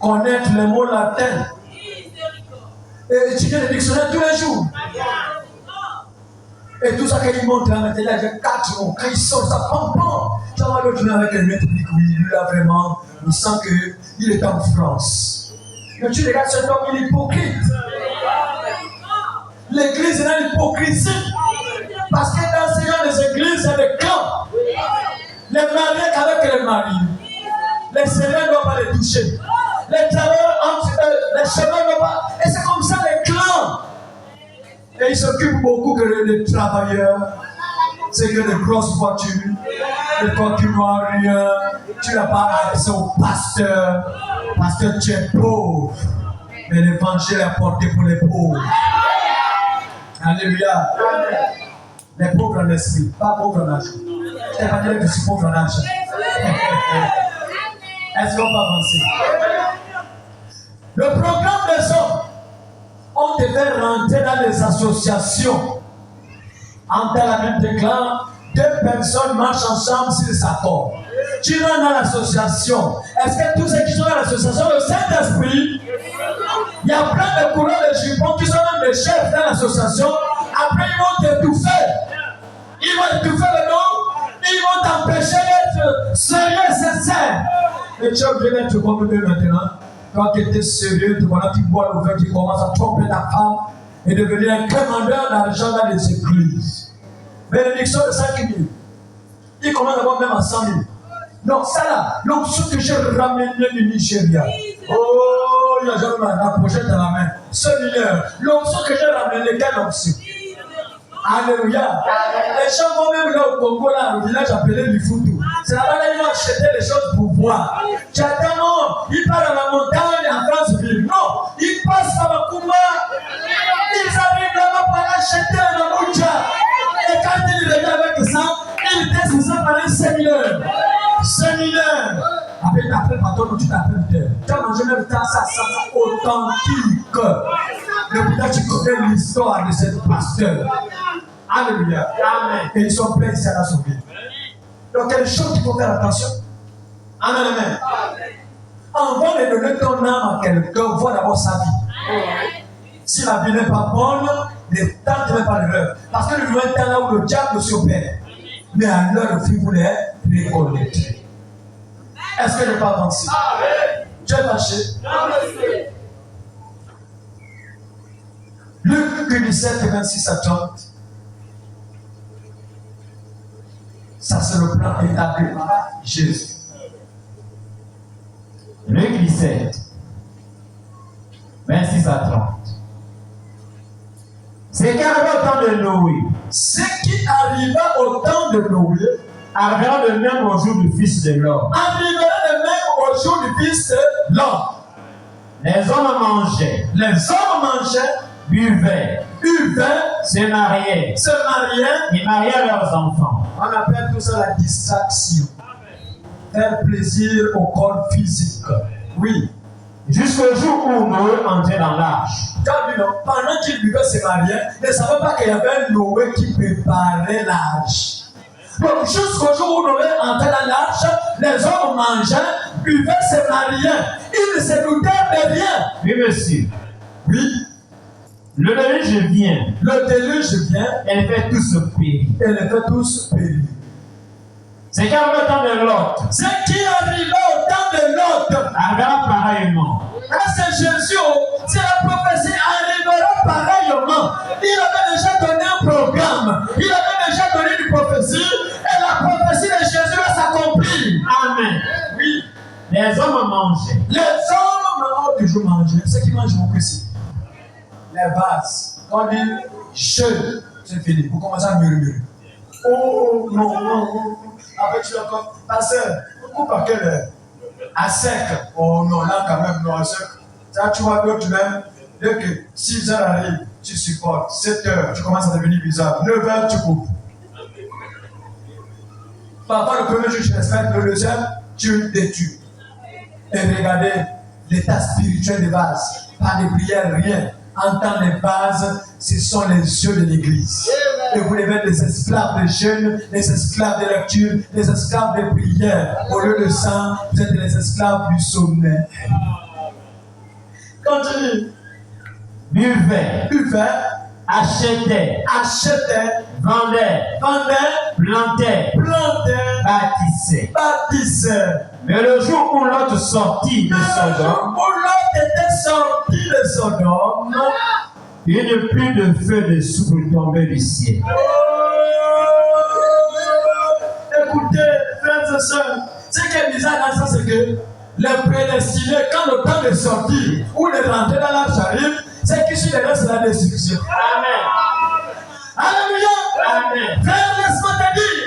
connaître les mots latins. Et étudier les dictionnaires tous les jours. Et tout ça qu'il montre là, maintenant, il y a 4 mots. Quand il sort, ça pam. Ça va retourner avec un maître public. Oui, lui là vraiment, on sent qu'il est en France. Mais tu regardes cet homme, il est hypocrite. L'église est dans l'hypocrisie. Parce que dans ces églises, il y a des clans. Les mariés avec les maris. Les seigneurs ne doivent pas les toucher. Les travailleurs entre les chemins ne doivent pas. Et c'est comme ça les clans. Et ils s'occupent beaucoup que les travailleurs. C'est que les grosses voitures. Et toi qui n'as rien. Tu n'as pas accès au pasteur. Parce que tu es pauvre. Mais l'évangile est apporté pour les pauvres. Alléluia. Les pauvres en esprit, pas pauvres en argent. Je n'ai pas dit que je suis pauvre en argent. Est-ce qu'on peut avancer? Le programme des hommes, on devait rentrer dans les associations. En tel la Bible déclare, deux personnes marchent ensemble s'ils s'accordent. Tu rentres dans l'association. Est-ce que tous ceux qui sont dans l'association, le Saint-Esprit, il y a plein de courants de jupons qui sont même des chefs dans l'association. Après, ils vont t'étouffer. Ils vont étouffer le nom. Ils vont t'empêcher d'être sérieux, sincère. Et tu es obligé d'être comme eux maintenant. Quand tu étais sérieux, tu bois le vin, tu commences à tromper ta femme et devenir un commandeur d'argent dans les églises. Bénédiction de 5 000. Il commence d'abord même à 100 000. Donc ça là, l'option que j'ai ramené du Nigeria. Oh, il y a jamais la pochette dans la main. Ce mineur. L'option que j'ai ramené, quelle option? Alléluia. Les gens vont même là au Congo, là, au village appelé du Foutou. C'est là-bas qu'ils vont acheter les choses pour boire. J'attends, non, ils partent dans la montagne en France-ville. Non, ils passent par la Kumba. Ils arrivent là-bas pour acheter la Moucha. Et quand ils reviennent avec ça, ils testent ça par un séminaire. Séminaire. Après, pardon, tu t'appelles. Tu as mangé même temps, ça authentique. Depuis là, tu connais l'histoire de cette pasteur. Alléluia. Amen. Et ils sont prêts ici à la sauver. Donc, il y a des choses qu'il faut faire attention. Amen, amen. Avant de donner ton âme à quelqu'un, vois d'abord sa vie. Si la vie n'est pas bonne, ne tente même pas l'erreur. Parce que le jour est là où le diable s'opère. Mais à l'heure où vous les récoltez. Est-ce que je parle ainsi? Tu es fâché? Luc 17, 26 à 30. Ça, c'est le plan établi par Jésus. Luc 17, 26 à 30. Ce qui arriva au temps de Noé. Ce qui arriva au temps de Noé arrivera de même au jour du Fils de l'homme. Arrivera de même au jour du Fils de l'homme. Les hommes mangeaient. Les hommes mangeaient, buvaient, se mariaient et mariaient leurs enfants. On appelle tout ça la distraction. Faire plaisir au corps physique. Oui. Jusqu'au jour où Noé entrait dans l'arche. Pendant qu'il buvait se marier, il ne savait pas qu'il y avait un Noé qui préparait l'arche. Donc jusqu'au jour où Noé entrait dans l'arche, les hommes mangeaient, buvaient, se mariaient. Ils ne se doutaient de rien. Oui, monsieur. Oui. Le déluge vient. Le déluge vient. Et les fait tous périr. Et les fait tous périr. Ce qui arriva au temps de Lot. Ce qui arriva au temps de Lot arrivera pareillement. C'est Jésus. C'est la prophétie arrivera pareillement. Il avait déjà donné un programme. Il avait déjà donné une prophétie. Et la prophétie de Jésus va s'accomplir. Amen. Oui. Les hommes mangeaient. Les hommes ont toujours mangé. Ceux qui mangent beaucoup ici. Les vases. Quand on dit jeûne, c'est fini. Vous commencez à murmurer. Oh non, non, non. Après tu encore. Pasteur, coupe à quelle heure? À sec. Oh non, là quand même, non, à sec. Ça, tu vois d'autres même. Dès que 6 heures arrive, tu supportes. 7 heures, tu commences à devenir bizarre. 9 heures, tu coupes. Parfois, le premier jour, tu respectes. Le deuxième, tu détues. Et regardez l'état spirituel des vases. Pas de prière, rien. En temps de base, ce sont les yeux de l'église. Et vous devez être des esclaves de jeûne, des esclaves de lecture, des esclaves de prière. Au lieu de ça, vous êtes les esclaves du sommet. Continue. Buvait, achetait, vendait, plantait, bâtissait. Mais le jour où l'autre sortit de Sodome, il n'y a plus de feu de soupe tombé du ciel. Écoutez, frères et sœurs, ce qui est bizarre dans ça, c'est que les prédestinés, quand le temps de sortir ou de rentrer dans l'arche arrive, c'est qui sur les restes de la destruction. Amen. Alléluia. Amen. Frère, laisse-moi te dire,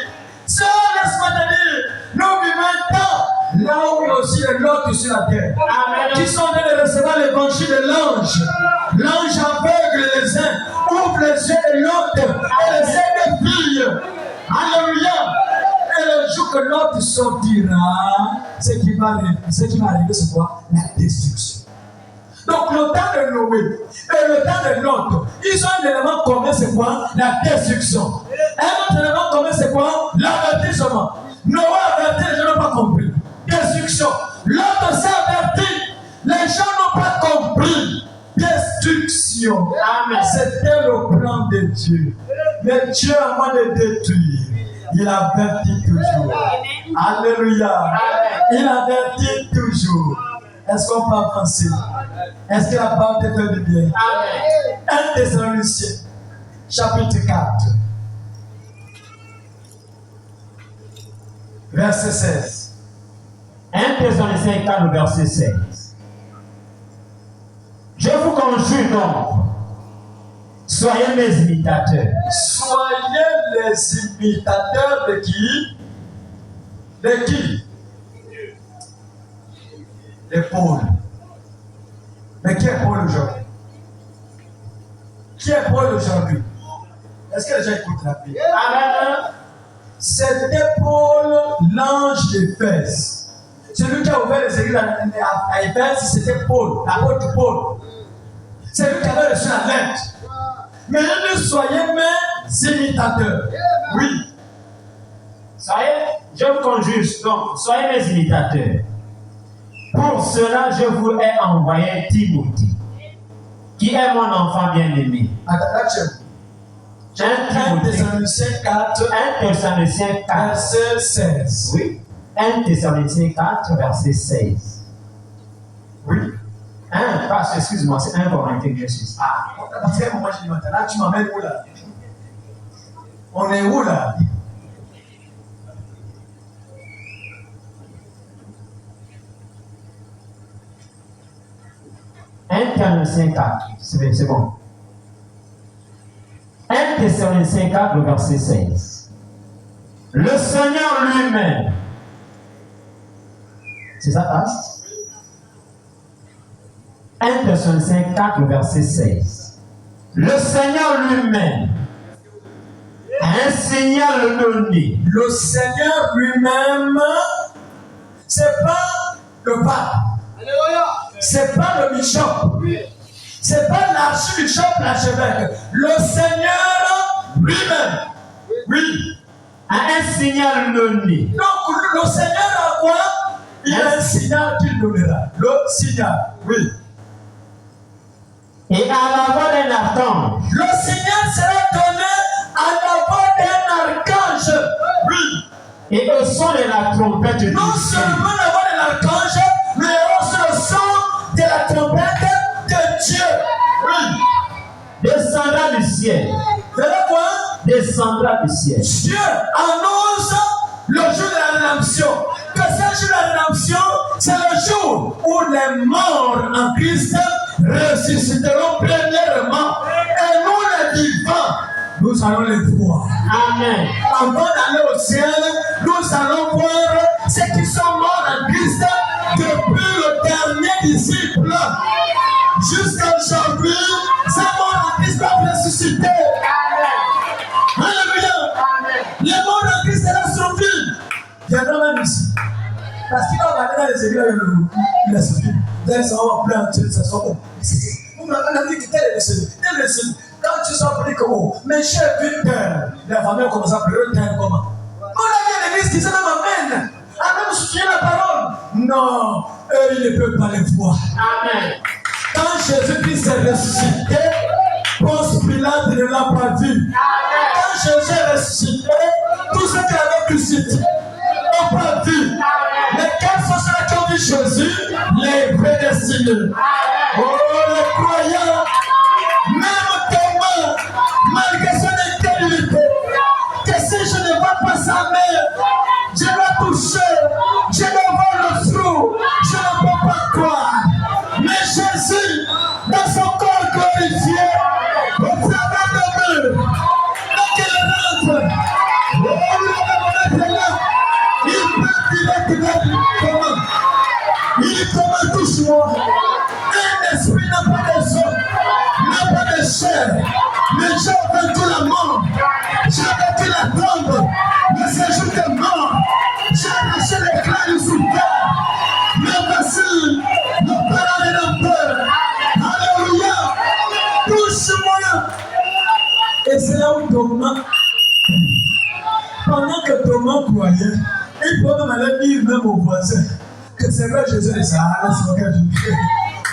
sœur, laisse-moi te dire, nous vivons un temps là où il y a aussi les lots sur la terre. Amen. Qui sont en train de recevoir l'évangile de l'ange. L'ange aveugle les uns, ouvre les yeux de l'autre et les yeux des filles. Alléluia. Et le jour que l'autre sortira, ce qui va arriver, c'est quoi? La destruction. Donc le temps de Noé et le temps de Lot, ils ont un élément commun, c'est quoi? La destruction. Un autre élément commun, c'est quoi? L'avertissement. Noé avertit, les gens n'ont pas compris. Destruction. L'autre s'est averti, les gens n'ont pas compris. Destruction. Amen. C'était le plan de Dieu. Mais Dieu, avant de détruire, il avertit toujours. Alléluia. Il avertit toujours. Est-ce qu'on peut avancer? Est-ce que la parole te fait du bien? Amen. 1 Thessaloniciens, chapitre 4, verset 16. 1 Thessaloniciens 4, verset 16. Je vous conjure donc, soyez mes imitateurs. Soyez les imitateurs de qui? De qui? De Paul. Mais qui est Paul aujourd'hui? Qui est Paul aujourd'hui? Est-ce que les gens écoutent la Bible? Amen. C'était Paul, l'ange d'Éphèse. Celui qui a ouvert les églises à Éphèse, c'était Paul, l'apôtre Paul. C'est lui qui avait reçu la lettre. Mais il dit, soyez mes imitateurs. Oui. Je vous conjure donc, soyez mes imitateurs. Pour cela, je vous ai envoyé Timothée, qui est mon enfant bien-aimé. 1 Thessaloniciens 4, 1 Thessaloniciens 4, verset 16. Oui. 1 Thessaloniciens 4, verset 16. Oui. Excuse-moi, c'est 1 Corinthiens que je suis. Parce qu'à un moment, je dis maintenant, tu m'emmènes où là? On est où là? Thessaloniciens 4, c'est bon. 1 Thessaloniciens 4, le verset 16. Le Seigneur lui-même. C'est ça, passe? 1 Thessaloniciens 4, le verset 16. Le Seigneur lui-même a un signal donné. Le Seigneur lui-même, c'est pas le pape. C'est pas le bishop. C'est pas l'archbishop, l'archevêque. Le Seigneur lui-même. Oui. A un signal donné. Donc, le Seigneur a quoi? Il a un signal qu'il donnera. Le signal. Oui. Et à la voix d'un archange. Le signal sera donné à la voix d'un archange. Oui. Et au son de la trompette du ciel. Non seulement la voix de l'archange, mais aussi le son de la trompette de Dieu. Oui. Descendra du ciel. C'est quoi? Descendra du ciel. Dieu annonce le jour de la rédemption. Que ce jour de la rédemption, c'est le jour où les morts en Christ ressusciteront premièrement. Et nous les vivants, nous allons les voir. Amen. Avant d'aller au ciel, nous allons voir ceux qui sont morts en Christ depuis le dernier disciple. Jusqu'à aujourd'hui, ces morts en Christ doivent ressusciter. Alléluia. Les morts en Christ seront surpris. Viendront même ici. Parce qu'il va regarder dans les églises, il est surpris. Vous allez savoir plein de choses, ça sera bon. Vous m'avez dit que tel est décédé. Tel est décédé. Quand tu sors pris comme oh, mais j'ai vu tel. La famille commence à pleurer tel comment. On a vu l'église qui se m'amène. À même soutenir la parole. Non, eux, ils ne peuvent pas les voir. Amen. Quand Jésus-Christ est ressuscité, Ponce Pilate ne l'a pas vu. Quand Jésus est ressuscité, tous ceux qui l'avaient crucifié n'ont pas vu. Mais quels sont ceux qui ont vu Jésus? Les prédestinés. Oh, les croyants, même Thomas, malgré son incrédulité, que si je ne vois pas sa mère, je dois toucher, je dois voir le trou, je ne peux pas croire. Mais Jésus, dans son corps glorifié, au travers de mur, dès qu'il rentre, il peut directement comment? Il dit comment touche-moi. Un esprit n'a pas de sang, n'a pas de chair, mais j'ai vaincu la mort, j'ai vaincu la tombe, le séjour de mort, j'ai arraché les clés du souffert. Mais voici le parent rédempteur. Alléluia. Touche-moi. Et c'est là où Thomas croyait, il peut même aller dire même aux voisins que c'est vrai Jésus de Sahara, c'est lequel je crie.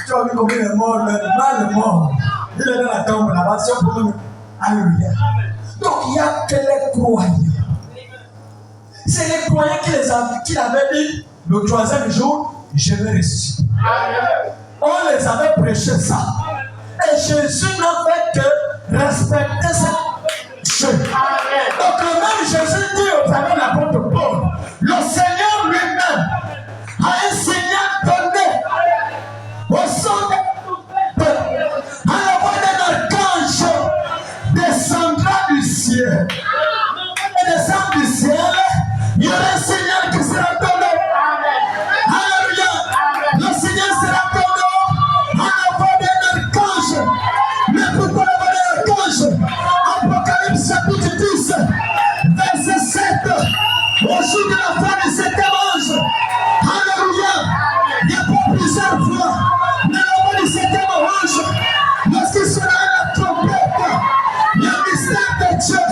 Tu as vu combien il est mort, le mal est mort. Il est dans la tombe là-bas, c'est un problème. Alléluia. Donc il n'y a que les croyants. C'est les croyants qui l'avaient dit le troisième jour, je vais ressusciter. On les avait prêché ça. Et Jésus n'a fait que respecter ça. Donc même Jésus dit au travers de l'apôtre Paul, le Seigneur lui-même a un signal donné au son à la voix d'un archange descendra du ciel. Et descend du ciel, il y aura un signal qui sera donné. Alléluia. Le signal sera donné à la voix d'un archange. Mais pourquoi la voix d'un archange? Apocalypse chapitre 10, verset 7. Au jour de la fin du septième ange. Alléluia. Il n'y a pas plusieurs fois. Mais la voix du septième ange, lorsqu'il sera à la trompette, le mystère de Dieu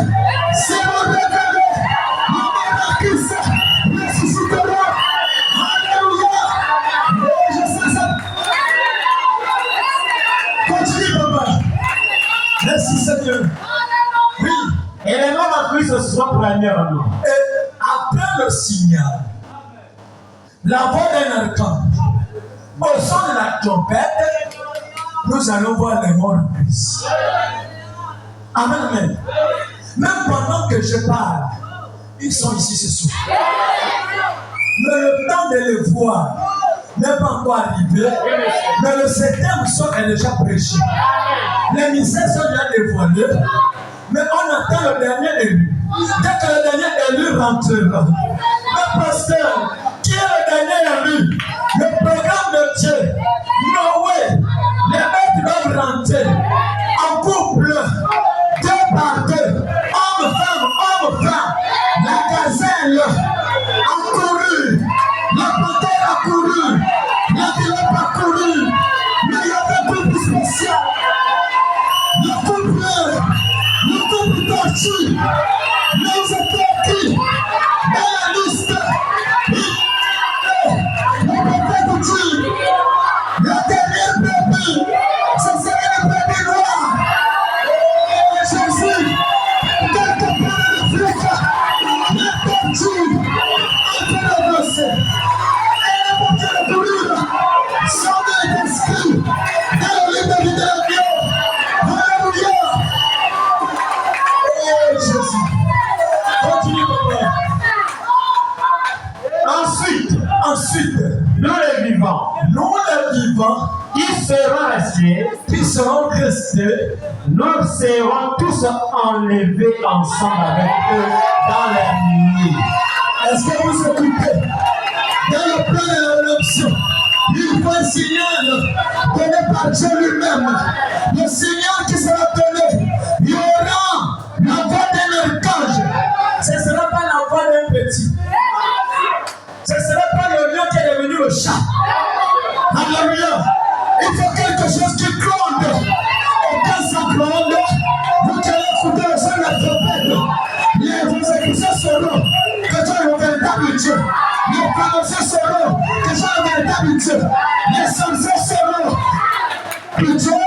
sera révélé. Le miracle ressuscitera. Alléluia. Oh, je sais ça. Continue, papa. Merci, Seigneur. Oui. Et les morts en Christ ce soir pour la lumière en nous. Et après le signal, la voix d'un archange, au son de la trompette, nous allons voir les morts en Christ. Amen, amen. Même pendant que je parle, ils sont ici ce soir. Mais le temps de les voir n'est pas encore arrivé. Mais le septième son est déjà prêché. Les mystères sont déjà dévoilés. Mais on attend le dernier élu. Dès que le dernier élu rentrera, le pasteur, qui est le dernier élu, le programme de Dieu, Noé, les maîtres doivent rentrer en couple, deux par deux, homme, femme, la gazelle a couru, la panthère a couru, l'antilope a couru, mais il y avait un couple spécial. Le couple tortue, nous étions écrits dans la liste. Le prophète dit, la dernière brebis, ce serait la brebis noire. Oh Jésus, quelque part en Afrique, la tortue a fait le dossier. Elle a porté le courir. Son nom est inscrit dans le livre de vie de l'agneau. Alléluia. Oh Jésus. Continue, papa. Ensuite, nous les vivants, qui seront restés, nous serons tous enlevés ensemble avec eux dans la nuit. Est-ce que vous écoutez? Dans le plan de l'adoption, il faut un signal donné par Dieu lui-même. Le signal qui sera donné, il y aura la voix d'un archange. Ce ne sera pas la voix d'un petit. Ce ne sera pas le lion qui est devenu le chat. Alléluia. Il faut quelque chose qui gronde. Et quand ça gronde, vous allez écouter le son de la trompette. Les exécutions seront que tu es le véritable Dieu. Les prononcés seront que tu es le véritable Dieu. Les sorciers seront que Dieu,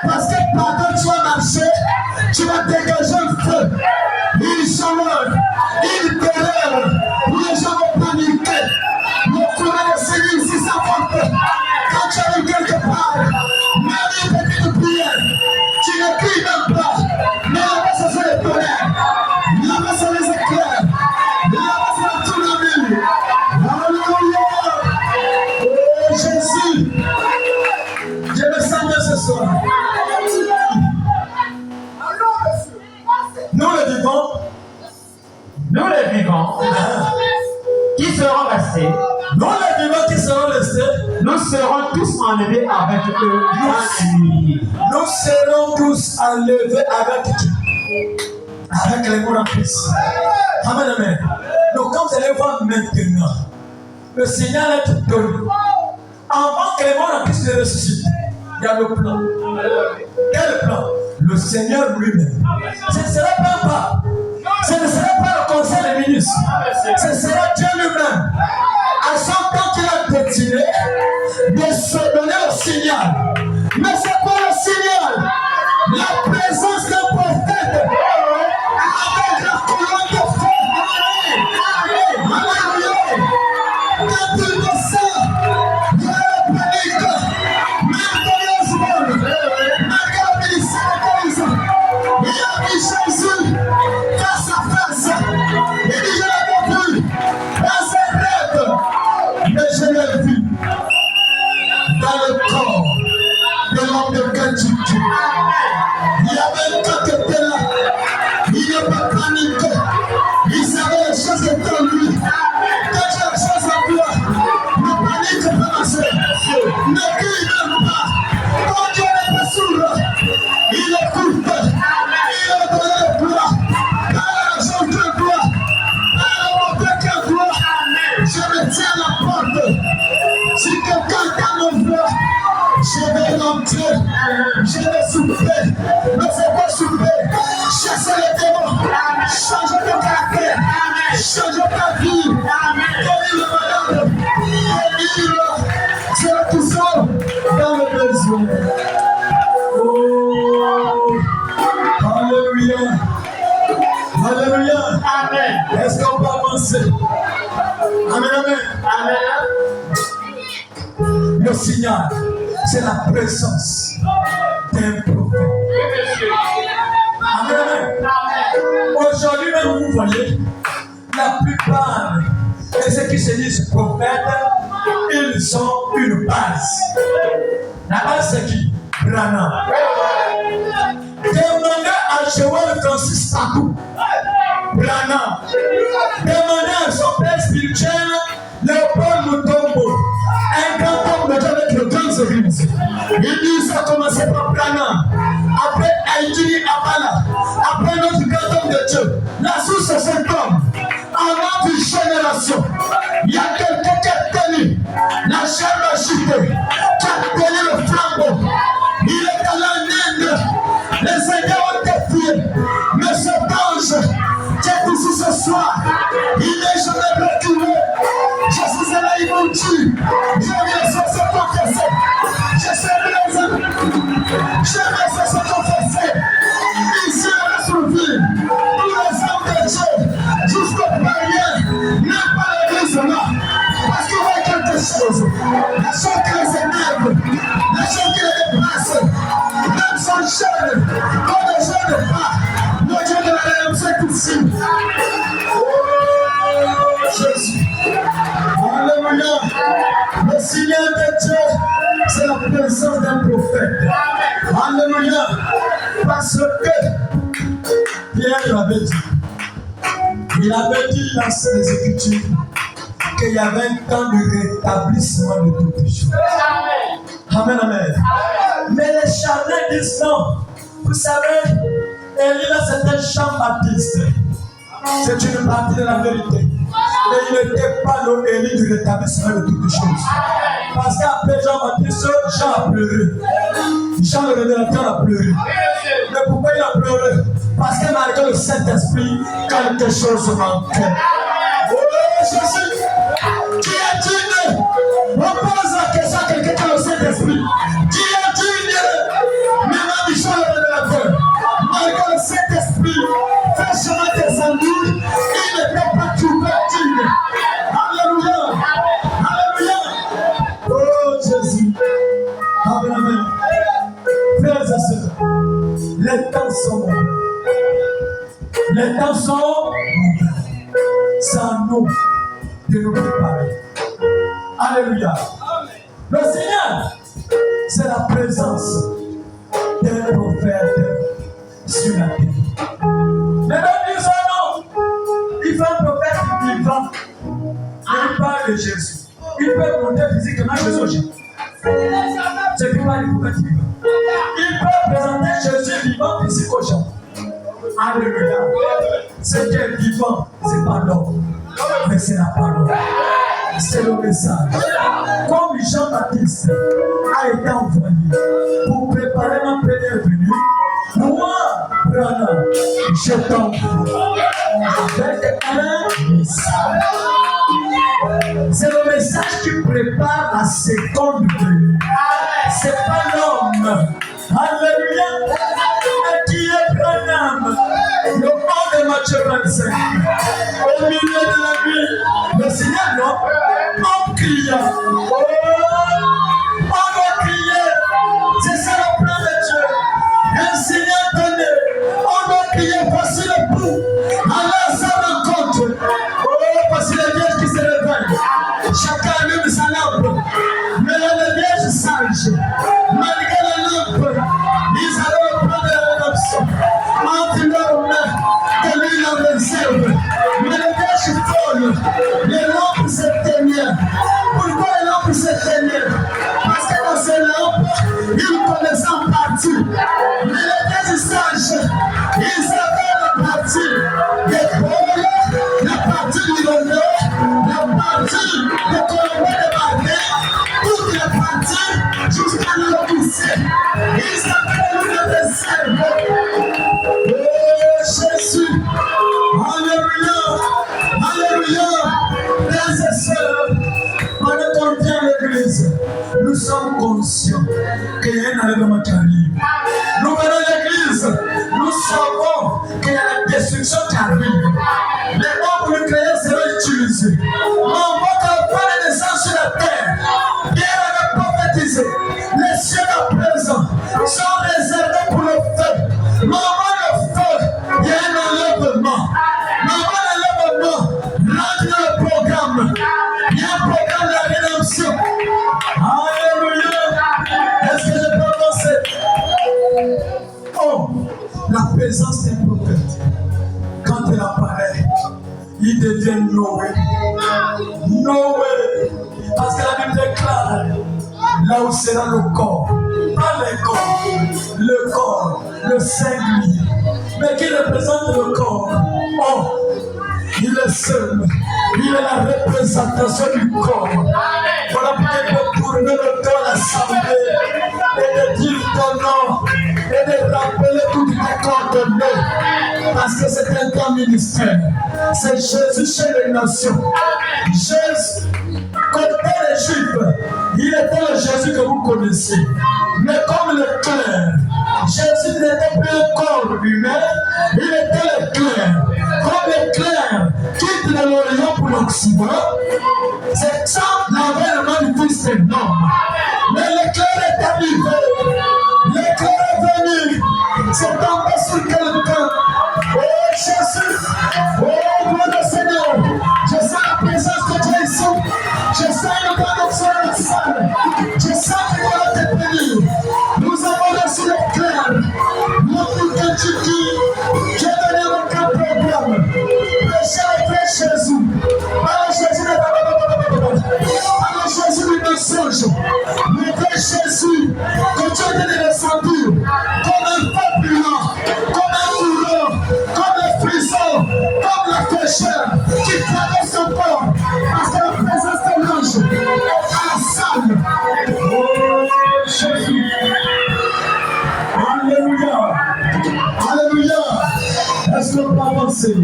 parce que pendant que tu vas marcher, tu vas dégager un feu. Une chaleur, une terreur, où les gens vont paniquer. Le courant de Seigneur ici s'emporte. Quand tu arrives quelque part, même une petite prière, tu ne cries même pas. Mais là-bas, ce sont les tonnerres. Là-bas, ce sont les éclairs. Là-bas, c'est tout la ville. Alléluia. Oh Jésus. Je me sens bien ce soir. Nous les vivants, qui seront restés, nous serons tous enlevés avec eux dans la nuit. Nous serons tous enlevés avec qui? Avec les morts en Christ. Amen, amen. Donc, comme vous allez voir maintenant, le Seigneur est donné. Avant que les morts en Christ ne ressuscitent, il y a le plan. Quel plan? Le Seigneur lui-même. Ce ne sera pas un pas. Ce ne sera pas le conseil des ministres. Ce sera Dieu lui-même. À son temps qu'il a décidé de se donner le signal. Mais c'est quoi le signal? La présence d'un prophète avec la colonne de feu. Alléluia. Quand il descend, il y a la panique. Merveilleusement, malgré la ministère de Jésus, il a mis Jésus face à face. Il dit, je l'ai pas vu dans ses rêves, mais je l'ai vu dans le corps de l'homme de Kentucky. Il y avait un gars qui était là. Il n'a pas paniqué. Il savait les choses qui étaient en lui. Quand tu as les choses en toi, ne panique pas, ma soeur. Ne crie même pas. Quand Dieu n'est pas sourd, il écoute. Il a donné le gloire. Par la chose de gloire. Par le moteur de gloire. Je me tiens à la porte. Si quelqu'un est dans mon voix, je vais rentrer, je vais souper. Mais c'est quoi souper? Chasser les démons, changer ton caractère, changer ta vie, guérir le malade, guérir, c'est le tout seul dans le besoin. Oh, alléluia, alléluia. Amen. Est-ce qu'on peut avancer? Amen, amen. Amen. Le signal, c'est la présence d'un prophète. Amen. Aujourd'hui même, vous voyez, la plupart de ceux qui se disent prophètes, ils ont une base. La base, c'est qui? Branham. Demandez à Joël Francis Tatou. Branham. Demandez à son père spirituel, Léopold Mutombo. Un grand homme de Dieu avec de grandes églises. Il dit ça a commencé par Branham. Après Aïdini Abala. Après notre grand homme de Dieu. La source c'est cet homme. En notre génération, il y a quelqu'un qui a tenu la chair agitée, qui a tenu le flambeau. Il est allé en Inde. Les Indiens ont été tués. Mais cet ange qui est ici ce soir, il n'est jamais reculé. Je suis allé, ils m'ont tué. Je viens sur se confesser. Je suis présent. Je viens sur se confesser. Ici, on a soulevé tous les hommes de Dieu jusqu'au païen, même pas l'église là. Parce qu'il y a quelque chose. La chose qui les énerve, la chose qui les dépasse, même son jeune, quand les jeunes ne pas, le Dieu de la rédemption est ici. Oh, Jésus. Alléluia. Le signal de Dieu, c'est la présence d'un prophète. Alléluia. Parce que Pierre l'avait dit. Il avait dit dans les Écritures qu'il y avait un temps de rétablissement de toutes les choses. Amen, amen. Mais les charnels disent non. Vous savez, Élie là c'était Jean-Baptiste. C'est une partie de la vérité. Mais il n'était pas le Élie du rétablissement de toutes les choses. Parce qu'après Jean-Baptiste, Jean a pleuré. Jean le révélateur a pleuré. Mais pourquoi il a pleuré? Parce que malgré le Saint-Esprit, quelque chose manquait. Oh Jésus, qui est digne? On pose la question à quelqu'un qui a le Saint-Esprit. Qui est digne? Mais ma Jean le révélateur, malgré le Saint-Esprit, fait chemin descendu, il n'était pas trouvé digne. Alléluia. Alléluia. Oh Jésus. Amen, amen. Frères et sœurs, les temps sont mauvais. Les temps sont mauvais. C'est à nous de nous préparer. Alléluia. Le Seigneur, c'est la présence d'un prophète sur la terre. Mais nous disons non. Il faut un prophète vivant. Il parle de Jésus. Il peut montrer physiquement Jésus aux gens. C'est pourquoi il faut être vivant. Il peut présenter Jésus vivant physique aux gens. Alléluia. Ce qui est vivant, ce n'est pas l'homme, mais c'est la parole. C'est le message. Comme Jean-Baptiste a été envoyé pour préparer ma première venue, Moi, Branham, je t'envoie avec un message. C'est le message qui prépare la seconde venue. C'est pas l'homme. Alléluia. Qui est Branham? Le monde de Matthieu 25. Au milieu de la nuit, le Seigneur, non, on crie. Oh, on doit crier. C'est ça le plan de Dieu. Un Seigneur donné. On doit crier. Voici le bout. Alors ça rencontre. Oh, voici les vierges qui se réveillent. Chacun allume sa lampe. Mais les vierges sages, malgré la lampe, ils allaient prendre la rédemption. Entre leurs mains, de l'huile en réserve. Mais les vierges folles, les lampes s'éteignaient. Pourquoi les lampes s'éteignaient? Parce que dans ces lampes, ils connaissaient en partie. Mais les vierges sages, ils avaient la partie des Paul, la partie du René, la partie de Colombie de Martin, toutes les parties jusqu'à l'officier. Ils s'appellent le réserve. Oh Jésus, alléluia, alléluia. Frères et sœurs, pendant qu'on vient à l'église, nous sommes conscients qu'il y a un enlèvement qui arrive. Nous venons à l'église, nous savons qu'il y a la destruction qui arrive. Les hommes pour le créer seront utilisés. Mon votre Père descend sur la terre. Pierre avait prophétisé. Les cieux à présent sont réservés pour le feu. Maman, le feu, il y a un enlèvement. Maman, l'enlèvement rentre dans le programme. Il y a un programme de la rédemption. Alléluia. Est-ce que je peux avancer? Oh, la présence d'un prophète, quand elle apparaît, il devient Noé. Noé. Parce que la Bible déclare, là où sera le corps, pas le corps, le singulier, mais qui représente le corps. Oh, il est seul. Il est la représentation du corps. Voilà pourquoi il peut tourner le dos à l'assemblée et de dire ton nom et de rappeler toutes tes coordonnées. Parce que c'est un grand ministère. C'est Jésus chez les nations. Jésus, côté les Juifs, il était le Jésus que vous connaissez. Mais comme le clerc, Jésus n'était plus un corps humain, il était le clerc. Comme le clerc quitte de l'Orient pour l'Occident, c'est ça l'avènement du Fils de l'homme. Mais le clerc est arrivé, le clerc est venu, c'est tombé sur quelqu'un. Oh Jésus, oh gloire au Seigneur, je sens la présence de Dieu ici, je sens une bénédiction dans la salle, je sens que Dieu va te bénir. Nous avons reçu le clerc, notre Kentucky, qui est venu avec un programme. Prêchez le vrai Jésus. Allez Jésus du mensonge. Le vrai Jésus que Dieu vient de descendre comme un feu brûlant, comme un bourreau, comme un frisson, comme la fraîcheur qui traverse son corps. Parce que la présence de l'ange est à la salle. Oh Jésus. Alléluia. Alléluia. Est-ce qu'on peut avancer?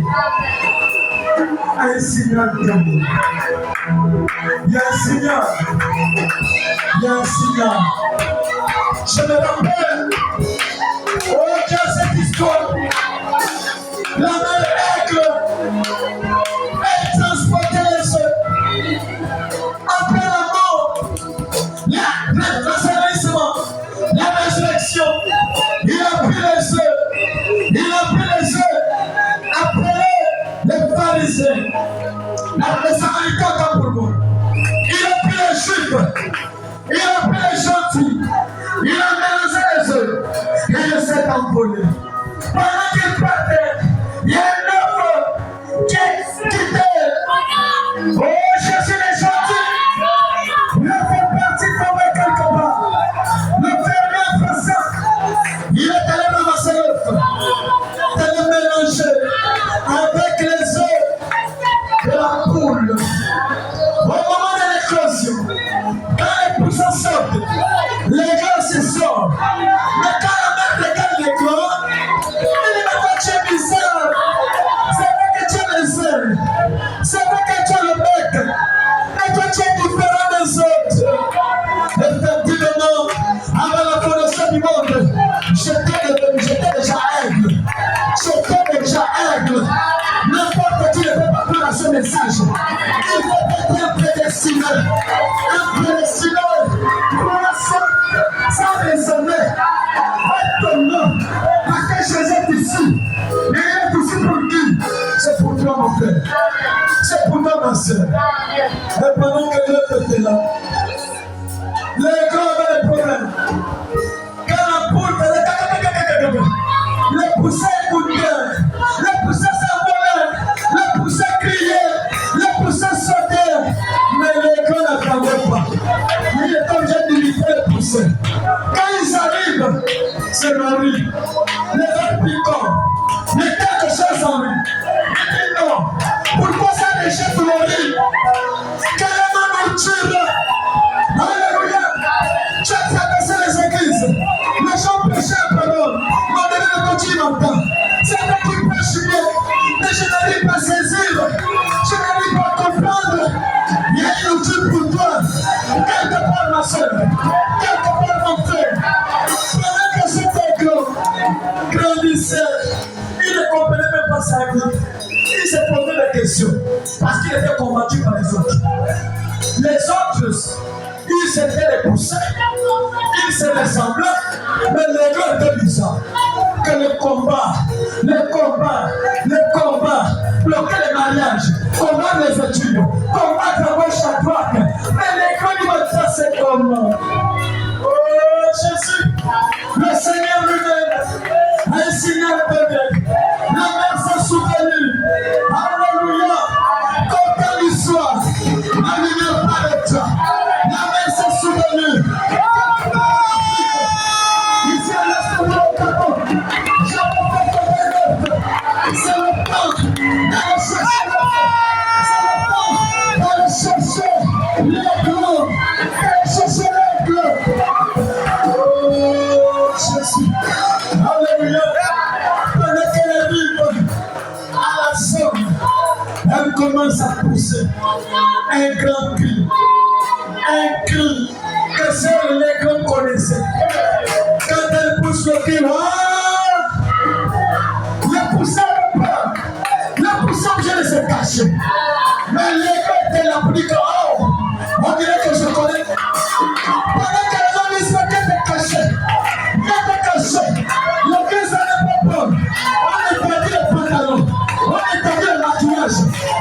Un signal d'amour. Il y a un signal. Il y a un signal. Je me rappelle. Oh, Dieu, cette histoire. La mère aigle. Elle transportait les œufs. Après la mort, l'assainissement, la résurrection, il a pris les œufs. Il a pris les œufs. Après les pharisiens, les samaritains pour moi. Il a pris les juifs, il a pris les gentils, il a mélangé les œufs et il s'est envolé. Pendant qu'il prédestiné, sans raisonner, avec ton nom, parce que Jésus est ici. Il est ici pour qui? C'est pour toi, mon frère. C'est pour toi, ma soeur. Et pendant que l'autre était là, les gars avaient des problèmes. Quand la poule les poussait écoutaient, les poussait s'envolaient, les poussait criaient, les poussait sautaient. Mais les gars n'attendaient pas. Il est obligé de limiter les poussées. Quand ils arrivent, c'est Marie. Les autres piquants. Mais quelque chose en lui. Il dit non. Pourquoi ça déchire tout le riz? Quelle est ma nourriture? Alléluia. Tu as traversé les églises. Les gens prêchaient la parole. Madame de ton Dieu m'entend. C'est toi qui prêches bien. Mais je n'arrive pas à saisir. Je n'arrive pas à comprendre. Il y a une outil pour toi. Quelque part, ma soeur. Quelque part, mon frère. Pendant que c'était grandissait, il ne comprenait même pas sa vie. Il se posait des questions. Parce qu'il était combattu par les autres. Les autres, ils s'étaient les poussins. Ils se ressemblaient. Mais les gars étaient bizarres. Que le combat, bloquer les mariages, combattre les études, combattre à gauche à droite. Mais les gars, ils vont faire c'est comment? Oh Jésus, le Seigneur lui-même a signé le bébé. La mère s'est souvenue. Alléluia. Quand l'histoire, la lumière paraît. La mère s'est souvenue. Ici à l'Assemblée au Gabon, c'est le temps d'aller chercher les glands, d'aller chercher les glands. Oh Jésus, alléluia. Pendant qu'elle arrive à la somme, elle commence à pousser un grand cri que seuls les grands connaissaient. Quand elle pousse le cri, le poussant de peur, le poussant obligé de se cacher. Mais les gars étaient là pour dire que, oh, on dirait que je connais. Pendant que les gens disent que t'es caché, le gars ça n'est pas bon. On interdit les pantalons, on interdit le maquillage,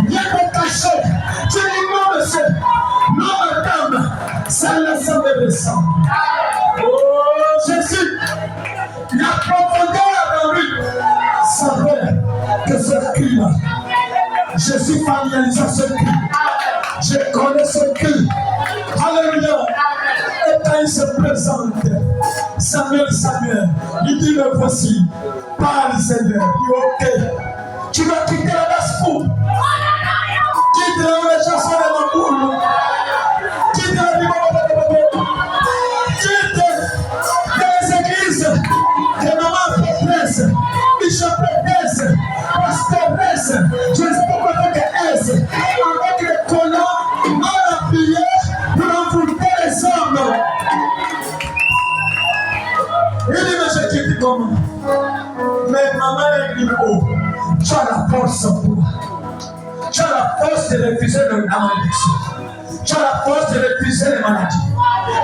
viens te cacher. Tu dis non, monsieur, non, madame, ça laisse me descendre. Oh Jésus, la profondeur dans lui savait que ce cri-là, je suis familiarisé à ce cri, je connais ce cri. Alléluia. Et quand il se présente, Samuel, il dit me voici, parle Seigneur. Il dit ok, tu vas quitter la basse-cour, quitte les chansons de ma boule, quitte les églises de maman prêtresse, bishop prêtresse, pastoresse, je ne sais pas quoi que est-ce, avec les colons mal habillés pour envoûter les hommes. Il dit mais je quitte comment? Mais maman est dit oh, tu as la force en toi. Tu as la force de refuser la malédiction. Tu as la force de refuser les maladies.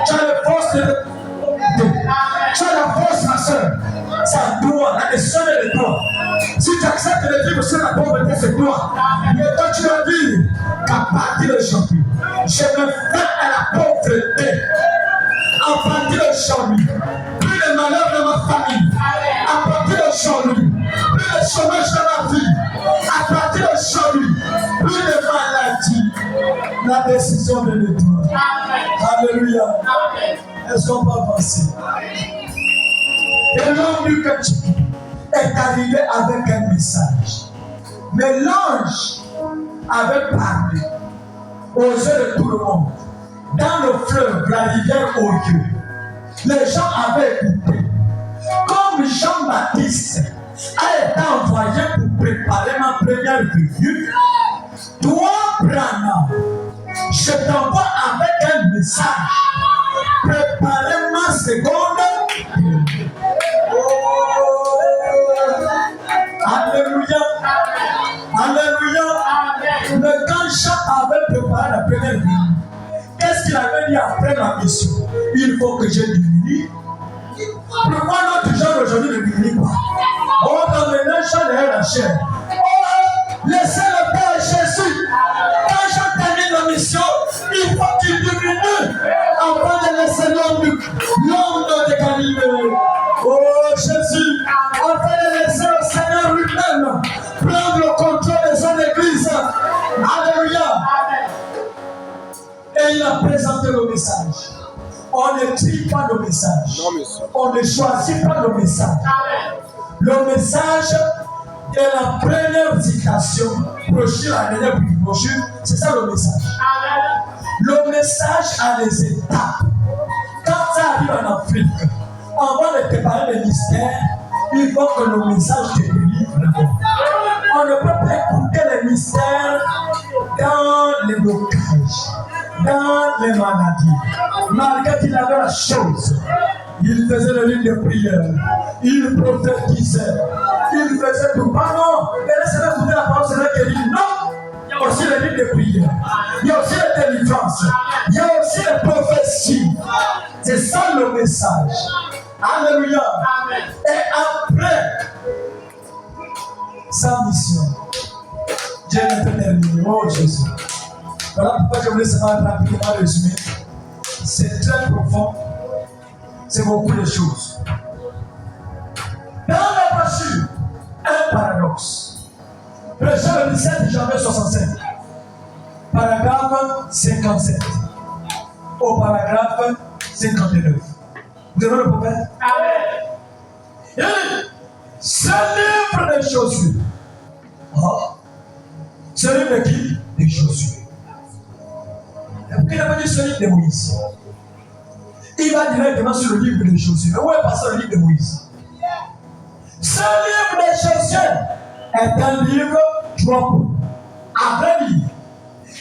Tu as la force de... Tu as la force, ma soeur. C'est toi, la question est de toi. Si tu acceptes de vivre sur la pauvreté, c'est toi. Mais toi, tu dois dire qu'à partir d'aujourd'hui, je me fais à la pauvreté. À partir d'aujourd'hui, plus de malheur dans ma famille. À partir d'aujourd'hui, plus de chômage dans ma vie. À partir d'aujourd'hui, plus de maladie. La décision de l'étoile. Alléluia. Est-ce qu'on peut avancer? Et l'homme du Ketchup est arrivé avec un message. Mais l'ange avait parlé aux yeux de tout le monde. Dans le fleuve, la rivière aux yeux, les gens avaient écouté. Comme Jean-Baptiste a été envoyé pour préparer ma première venue, toi, Branham, je t'envoie avec un message. Préparez ma seconde. Alléluia. Alléluia. Mais quand Jean avait préparé la première venue, qu'il avait dit après la mission? Il faut que je diminue. Pourquoi notre genre aujourd'hui ne diminue pas? On a maintenant chair et la chair. Oh, laissez le Père Jésus. Quand je termine la mission, il faut qu'il diminue afin de laisser l'homme de Galilée. Oh Jésus, afin de laisser le Seigneur lui-même prendre le contrôle de son église. Alléluia. Et il a présenté le message. On ne trie pas le message. On ne choisit pas le message. Le message de la première citation, brochure à la dernière brochure, c'est ça le message. Le message a des étapes. Quand ça arrive en Afrique, avant de préparer le mystère, il faut que le message te délivre. On ne peut pas écouter les mystères dans les blocages, dans les maladies. Malgré qu'il avait la chose, il faisait le livre de prière, il prophétisait, il faisait tout. Pardon, mais laissez-moi écouter la parole, c'est là qu'il dit non. Il y a aussi le livre de prière, il y a aussi la délivrance, il y a aussi les prophéties. C'est ça le message. Alléluia. Et après sa mission, Dieu n'est pas terminé. Oh Jésus. Voilà pourquoi je voulais seulement rapidement résumer. C'est très profond. C'est beaucoup de choses. Dans la brochure, un paradoxe. Prêché le 17 janvier 65. Paragraphe 57. Au paragraphe 59. Vous avez le prophète? Amen. Et ce livre de Josué. Ce livre de qui? De Josué. Pourquoi il n'a pas dit ce livre de Moïse? Il va directement sur le livre de Josué. Mais où est passé le livre de Moïse? Ce livre de Josué est un livre propre. À vrai dire,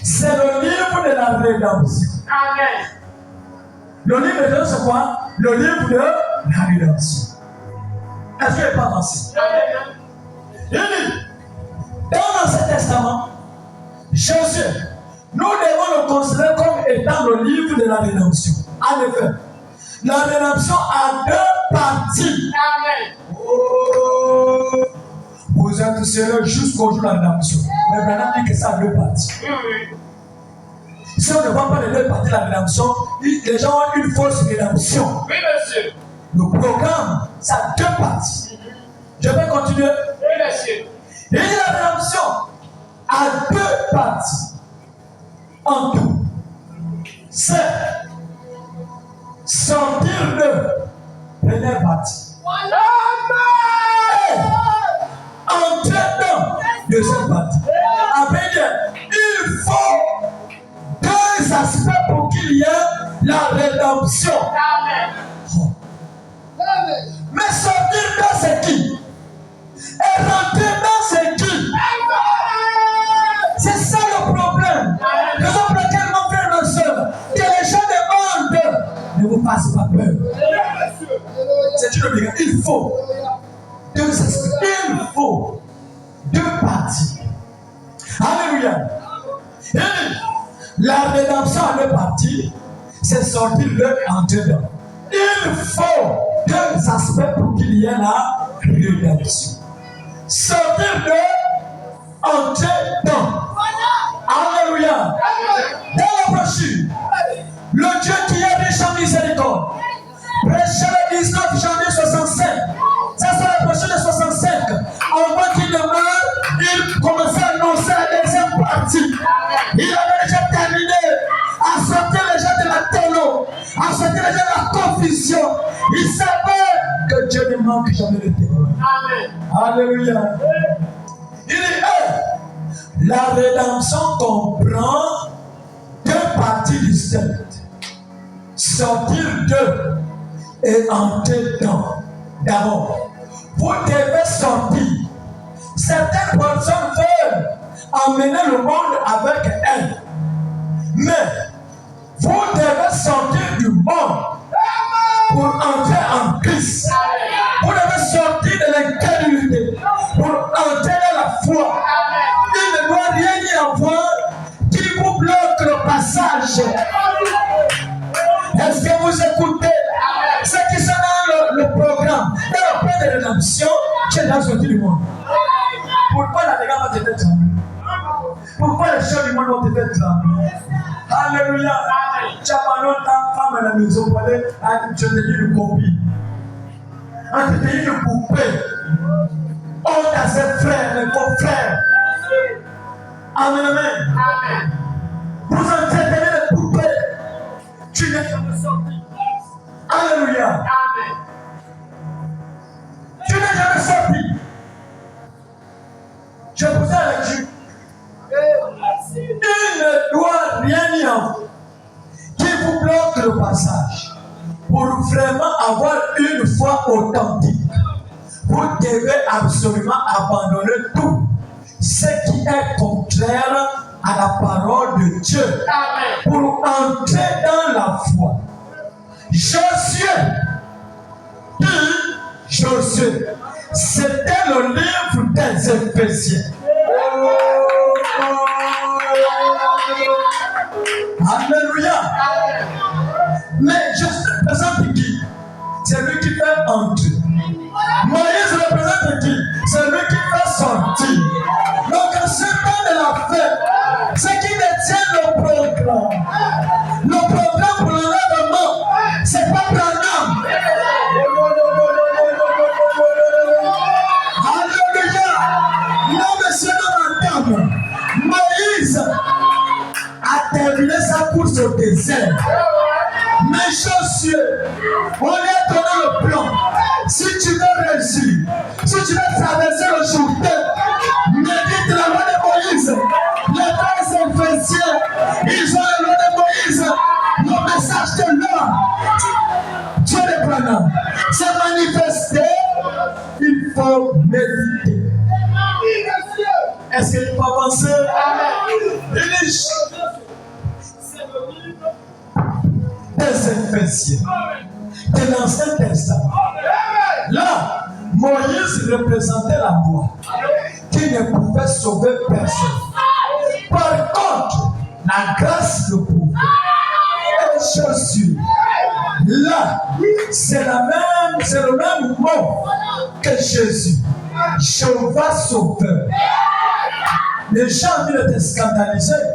c'est le livre de la rédemption. Amen. Le livre de Josué, c'est quoi? Le livre de la rédemption. Est-ce qu'il n'est pas avancé? Amen. Il dit, dans l'Ancien Testament, Josué, nous devons le considérer comme étant le livre de la rédemption. En effet, la rédemption a deux parties. Amen. Oh, vous êtes sérieux jusqu'au jour de la rédemption. Mais maintenant, dit que ça a deux parties. Si on ne voit pas les deux parties de la rédemption, les gens ont une fausse rédemption. Oui, monsieur. Le programme, ça a deux parties. Je vais continuer. Oui, monsieur. Et la rédemption a deux parties. En tout, c'est sortir de première partie. Et entrer dans deuxième partie. Après, il faut deux aspects pour qu'il y ait la rédemption. Mais sortir dans c'est qui? Et rentrer dans c'est qui? C'est ça le problème. Raison pour laquelle mon frère, ma soeur, que les gens demandent, ne vous fassez pas peur. C'est une obligation. Il faut deux aspects. Il faut deux parties. Alléluia. Et la rédemption a deux parties. C'est sortir de entrer dedans. Il faut deux aspects pour qu'il y ait la rédemption. Sortir de entrer dedans. Alléluia. Dans la brochure, le Dieu qui est riche en miséricorde, prêché le 19 janvier 65. Ça, c'est la brochure de 65. Avant qu'il ne meure, il commençait à annoncer la deuxième partie. Il avait déjà terminé à sortir les gens de la télo, à sortir les gens de la confusion. Il savait que Dieu ne manque jamais de témoin. Alléluia. Il dit, la rédemption comprend deux parties distinctes. Sortir d'eux et entrer dedans. D'abord, vous devez sortir. Certaines personnes veulent emmener le monde avec elles. Mais vous devez sortir du monde pour entrer en Christ. Vous devez sortir de l'incrédulité pour entrer dans la foi. Il ne doit rien y avoir qui vous bloque le passage. Est-ce que vous écoutez? Ceux qui sont dans le programme, dans le plan de rédemption, tu es dans ce du monde. Pourquoi la dégâts vont te faire trembler? Pourquoi les choses du monde vont te faire trembler? Alléluia. Tu as pas longtemps femme à la maison pour aller à te tenir une copie. À te tenir une poupée. Oh, t'as ses frères, mes confrères. Amen, amen. Amen. Vous entretenez les poupées. Tu n'es jamais sorti. Alléluia. Amen. Tu n'es jamais sorti. Je vous ai lecture. Il ne doit rien y avoir qui vous bloque le passage. Pour vraiment avoir une foi authentique, vous devez absolument abandonner tout ce qui est contraire à la parole de Dieu. Amen. Pour entrer dans la foi. Josué, c'était le livre des Éphésiens. Alléluia. Mais je représente qui? C'est lui qui fait entrer. Moïse représente qui? C'est lui qui fait sortir. Donc à ce temps de la fête, ce qui détient le programme pour l'enlèvement, c'est pas Branham. Alléluia. Non, monsieur, non, madame. Moïse a terminé sa course au désert. Mais Josué, on lui a donné le plan. Si tu veux réussir, si tu veux traverser le Jourdain, médite la loi de Moïse. Les frères Éphésiens, ils ont la loi de Moïse, le message de l'homme. Dieu de Branham s'est manifesté, il faut méditer. Est-ce qu'il faut avancer? Il dit des Éphésiens, de l'Ancien Testament. Là, Moïse représentait la loi qui ne pouvait sauver personne. Par contre, la grâce le pouvait. Et Josué, là, c'est le même mot que Jésus. Jéhovah Sauveur. Les gens étaient scandalisés.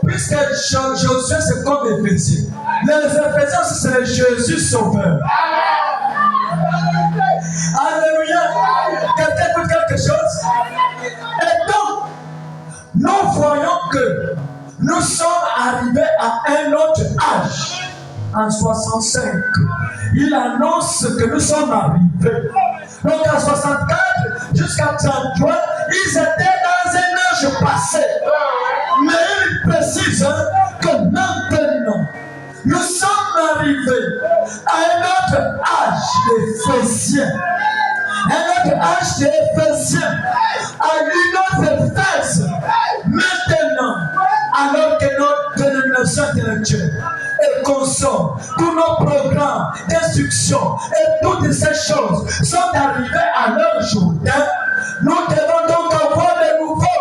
Puisque Josué c'est comme Éphésiens. Les Éphésiens c'est Jésus Sauveur. Alléluia. Quelqu'un écoute quelque chose? Et donc, nous voyons que nous sommes arrivés à un autre âge. En 65, il annonce que nous sommes arrivés. Donc en 64 jusqu'à 33, ils étaient dans un âge passé. Mais il précise que maintenant, nous sommes arrivés à un autre âge d'Éphésiens. Un autre âge d'Éphésiens. À une autre phase. Maintenant, alors que notre dénomination intellectuelle et consomme tous nos programmes d'instruction et toutes ces choses sont arrivées à leur Jourdain, nous devons donc avoir de nouveau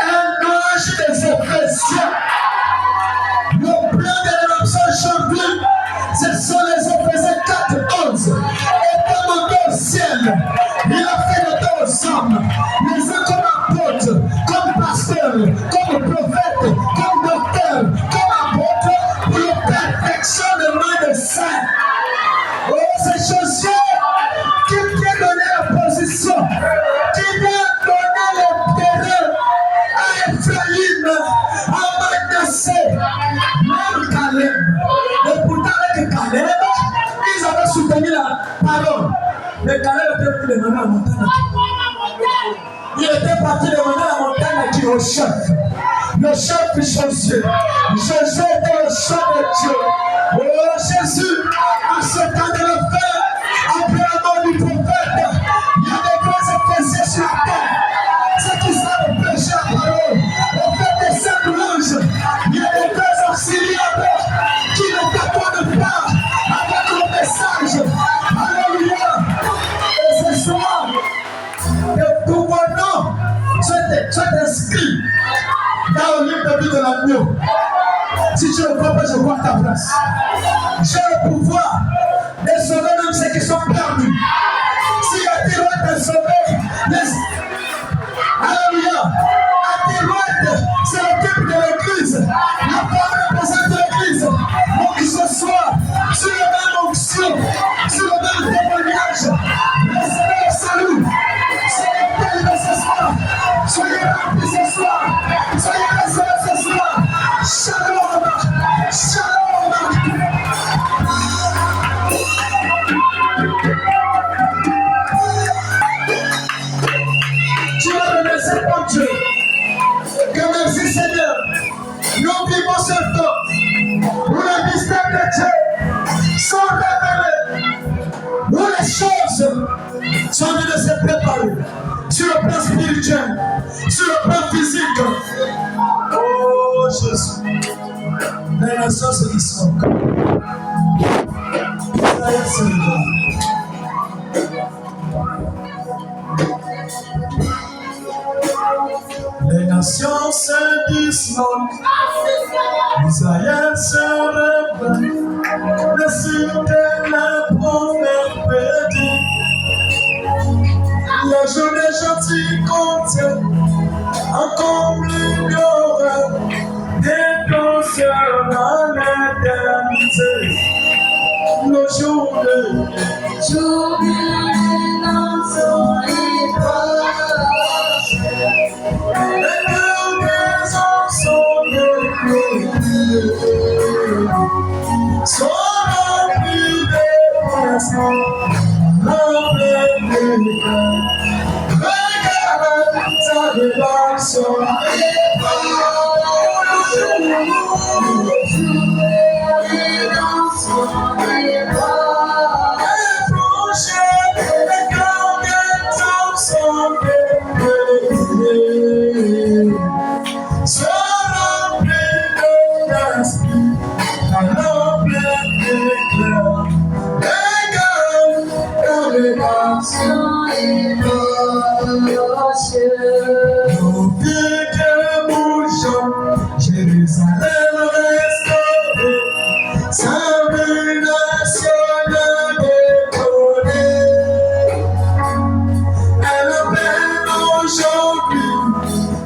un âge des Éphésiens. Le plan de l'adoption aujourd'hui, ce sont les Éphésiens 4:11. Et comme monté au ciel, il a fait le dos aux hommes, les uns comme apôtres, comme pasteurs, comme prophètes, comme docteurs, comme apôtres, pour le perfectionnement des saints. Oh, c'est Josué qui vient donner la position, qui vient donner le terrain à Ephraïm, à Manassé, même Caleb. Et pourtant, avec Caleb, ils avaient soutenu la parole. Mais Caleb était venu demander à la montagne. Il était parti demander à la montagne qui au chef. Le chef Josué. Josué était le chef de Dieu. Oh Jésus, en ce temps de le faire, après la mort du prophète, il y a des grands Éphésiens sur la terre. Ceux qui savent prêcher la parole, au fait des saints louanges, il y a des grands auxiliaires qui ne t'attendent pas avec le message. Alléluia. Et ce soir, que tout bon nom soit inscrit dans le livre de vie de l'agneau. Si tu veux comprends, je vois ta place. J'ai le pouvoir de sauver même ceux qui sont perdus. Si à tes droites t'as sauvé, laisse. Alléluia. À tes droites, c'est l'équipe de l'église. La femme représente l'église. Donc ce soir, sur le même onction, sur le même témoignage, recevez le salut. Soyez bénis ce soir. Soyez remplis ce soir. Soyez rassurés ce soir. Shalom. Shalom. Tu vas remercier ton Dieu. Que merci Seigneur. Nous vivons ce temps où le mystère de Dieu sont révélés. Où les choses sont en train de se préparer. Sur le plan spirituel, sur le plan physique. Oh Jésus. Les nations se disloquent. Israël se lève. Les nations se disloquent, Israël se réveille, le ciel la prophète prédit. Le jour des gentils compte, encore plus glorieux, déclencheur dans l'éternité. Le jour de l'annonce est proche. Les deux maisons sont remplies de poissons, remplies de cœur. Regarde ta rédemption est proche. Les rédemption est proche. Les grands temps sont bénis. Sois rempli de l'esprit, rempli d'éclat. Regarde ta rédemption est proche. Nos vies que bougeons, Jérusalem restaurée, sa nationale décollée. Elle appelle aujourd'hui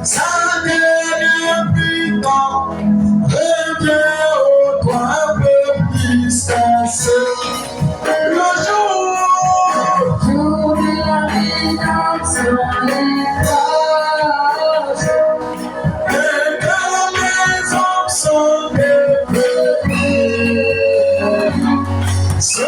sa dernière puissance, revient au toit peu distancé. Le jour de la rédemption est proche. Les grandes maisons sont développées. Sois